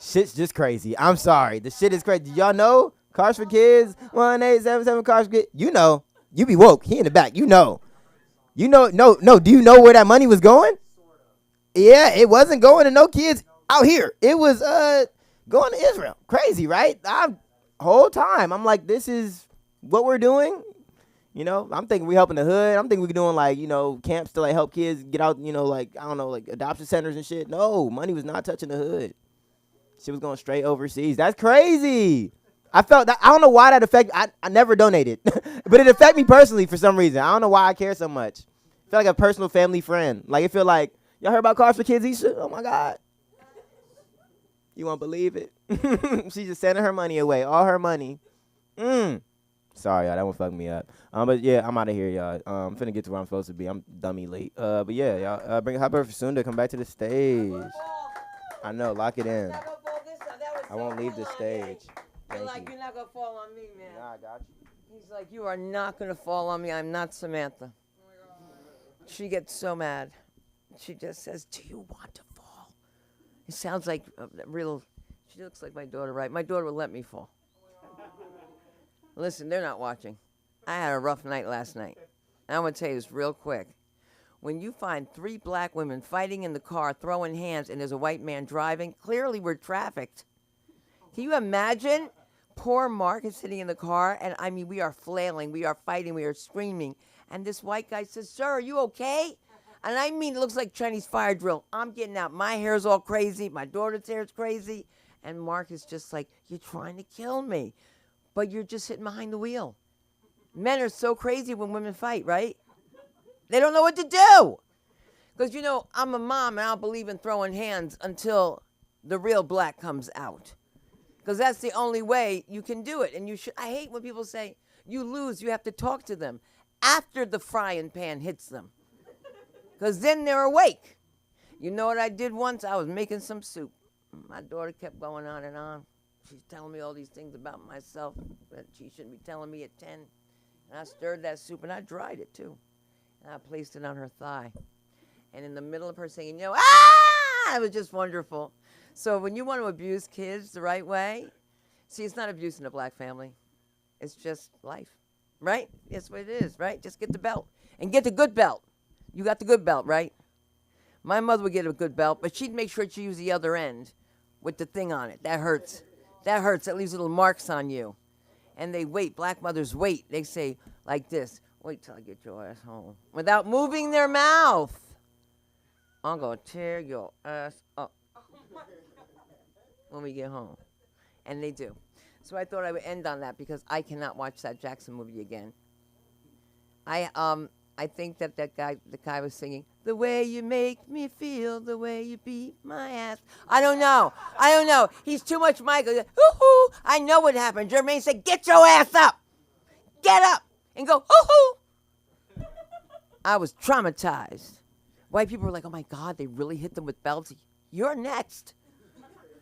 Shit's just crazy. I'm sorry. The shit is crazy. Do y'all know Cars for Kids? 1877 Cars for Kids. You know. You be woke. He in the back. You know. No. Do you know where that money was going? Yeah, it wasn't going to no kids out here. It was going to Israel. Crazy, right? Whole time I'm like, this is what we're doing. You know, I'm thinking we helping the hood. I'm thinking we're doing like, you know, camps to like help kids get out, you know, like, I don't know, like adoption centers and shit. No, money was not touching the hood. Shit was going straight overseas. That's crazy. I felt that. I don't know why that affected. I never donated, but it affected me personally for some reason. I don't know why I care so much. I feel like a personal family friend. Like, it feel like, y'all heard about Cars for Kids Easter? Oh my God. You won't believe it. She's just sending her money away. All her money. Sorry, y'all. That one fucked me up. But yeah, I'm out of here, y'all. I'm finna get to where I'm supposed to be. I'm dummy late. But yeah, y'all. Bring Hopper for soon to come back to the stage. I know. Lock it in. I won't leave the stage. You're like, you're not going to fall on me, man. Nah, I got you. He's like, you are not going to fall on me. I'm not Samantha. She gets so mad. She just says, do you want to fall? It sounds like real. She looks like my daughter, right? My daughter will let me fall. Listen, they're not watching. I had a rough night last night. I'm going to tell you this real quick. When you find 3 black women fighting in the car, throwing hands, and there's a white man driving, clearly we're trafficked. Can you imagine? Poor Mark is sitting in the car, and I mean, we are flailing, we are fighting, we are screaming. And this white guy says, sir, are you okay? And I mean, it looks like Chinese fire drill. I'm getting out. My hair's all crazy. My daughter's hair's crazy. And Mark is just like, you're trying to kill me. But you're just sitting behind the wheel. Men are so crazy when women fight, right? They don't know what to do. Because, you know, I'm a mom, and I don't believe in throwing hands until the real black comes out. Because that's the only way you can do it. And you should. I hate when people say, you lose, you have to talk to them after the frying pan hits them. Because then they're awake. You know what I did once? I was making some soup. My daughter kept going on and on. She's telling me all these things about myself that she shouldn't be telling me at 10. And I stirred that soup, and I dried it, too. And I placed it on her thigh. And in the middle of her saying, you know, ah! It was just wonderful. So when you want to abuse kids the right way, see, it's not abuse in a black family. It's just life, right? That's what it is, right? Just get the belt. And get the good belt. You got the good belt, right? My mother would get a good belt, but she'd make sure she used the other end with the thing on it. That hurts. That hurts. That leaves little marks on you. And they wait. Black mothers wait. They say like this, wait till I get your ass home. Without moving their mouth. I'm going to tear your ass up when we get home. And they do. So I thought I would end on that because I cannot watch that Jackson movie again. I think that the guy was singing, the way you make me feel, the way you beat my ass. I don't know. He's too much Michael. Hoo-hoo. I know what happened. Jermaine said, get your ass up. Get up and go, hoo-hoo. I was traumatized. White people were like, oh, my God, they really hit them with belts. You're next.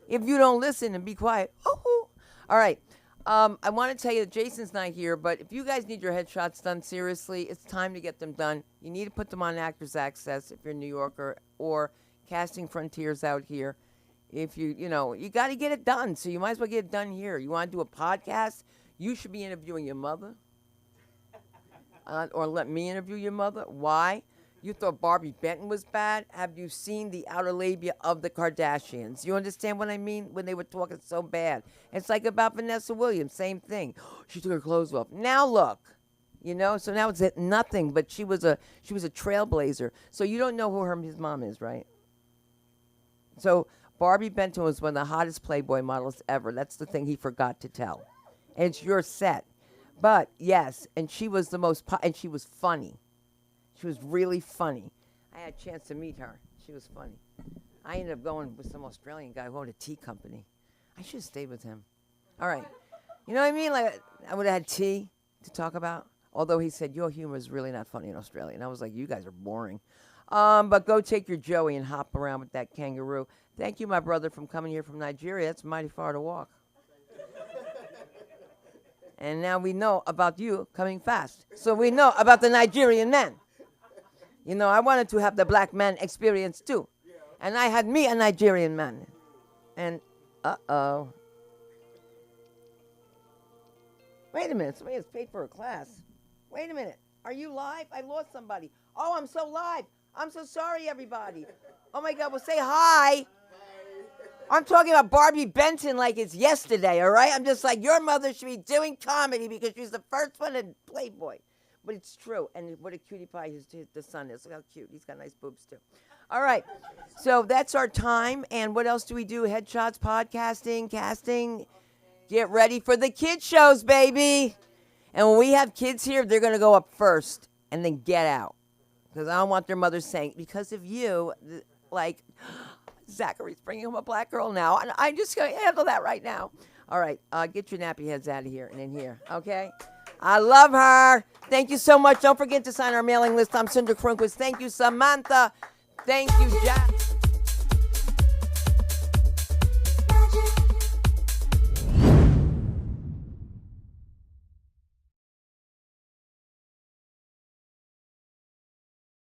If you don't listen and be quiet, hoo-hoo. All right. I want to tell you that Jason's not here, but if you guys need your headshots done seriously, it's time to get them done. You need to put them on Actors Access if you're a New Yorker or Casting Frontiers out here. If you know, you got to get it done. So you might as well get it done here. You want to do a podcast? You should be interviewing your mother. Or let me interview your mother. Why? You thought Barbie Benton was bad? Have you seen the outer labia of the Kardashians? You understand what I mean? When they were talking so bad. It's like about Vanessa Williams, same thing. She took her clothes off. Now look, you know. So now it's nothing. But she was a trailblazer. So you don't know who his mom is, right? So Barbie Benton was one of the hottest Playboy models ever. That's the thing he forgot to tell. And it's your set. But yes, and she was the most, and she was funny. She was really funny. I had a chance to meet her. She was funny. I ended up going with some Australian guy who owned a tea company. I should have stayed with him. All right. You know what I mean? Like, I would have had tea to talk about. Although he said, your humor is really not funny in Australia. And I was like, you guys are boring. But go take your Joey and hop around with that kangaroo. Thank you, my brother, from coming here from Nigeria. That's mighty far to walk. And now we know about you coming fast. So we know about the Nigerian men. You know, I wanted to have the black man experience too. And I had me a Nigerian man. And, uh-oh. Wait a minute. Somebody has paid for a class. Wait a minute. Are you live? I lost somebody. Oh, I'm so live. I'm so sorry, everybody. Oh, my God. Well, say hi. I'm talking about Barbie Benton like it's yesterday, all right? I'm just like, your mother should be doing comedy because she's the first one in Playboy. But it's true. And what a cutie pie the son is. Look how cute. He's got nice boobs, too. All right. So that's our time. And what else do we do? Headshots, podcasting, casting. Get ready for the kid shows, baby. And when we have kids here, they're going to go up first and then get out. Because I don't want their mothers saying, because of you, like, Zachary's bringing home a black girl now. And I'm just going to handle that right now. All right. Get your nappy heads out of here and in here. Okay? I love her. Thank you so much. Don't forget to sign our mailing list. I'm Cinder Crunquist. Thank you, Samantha. Thank you, Jack.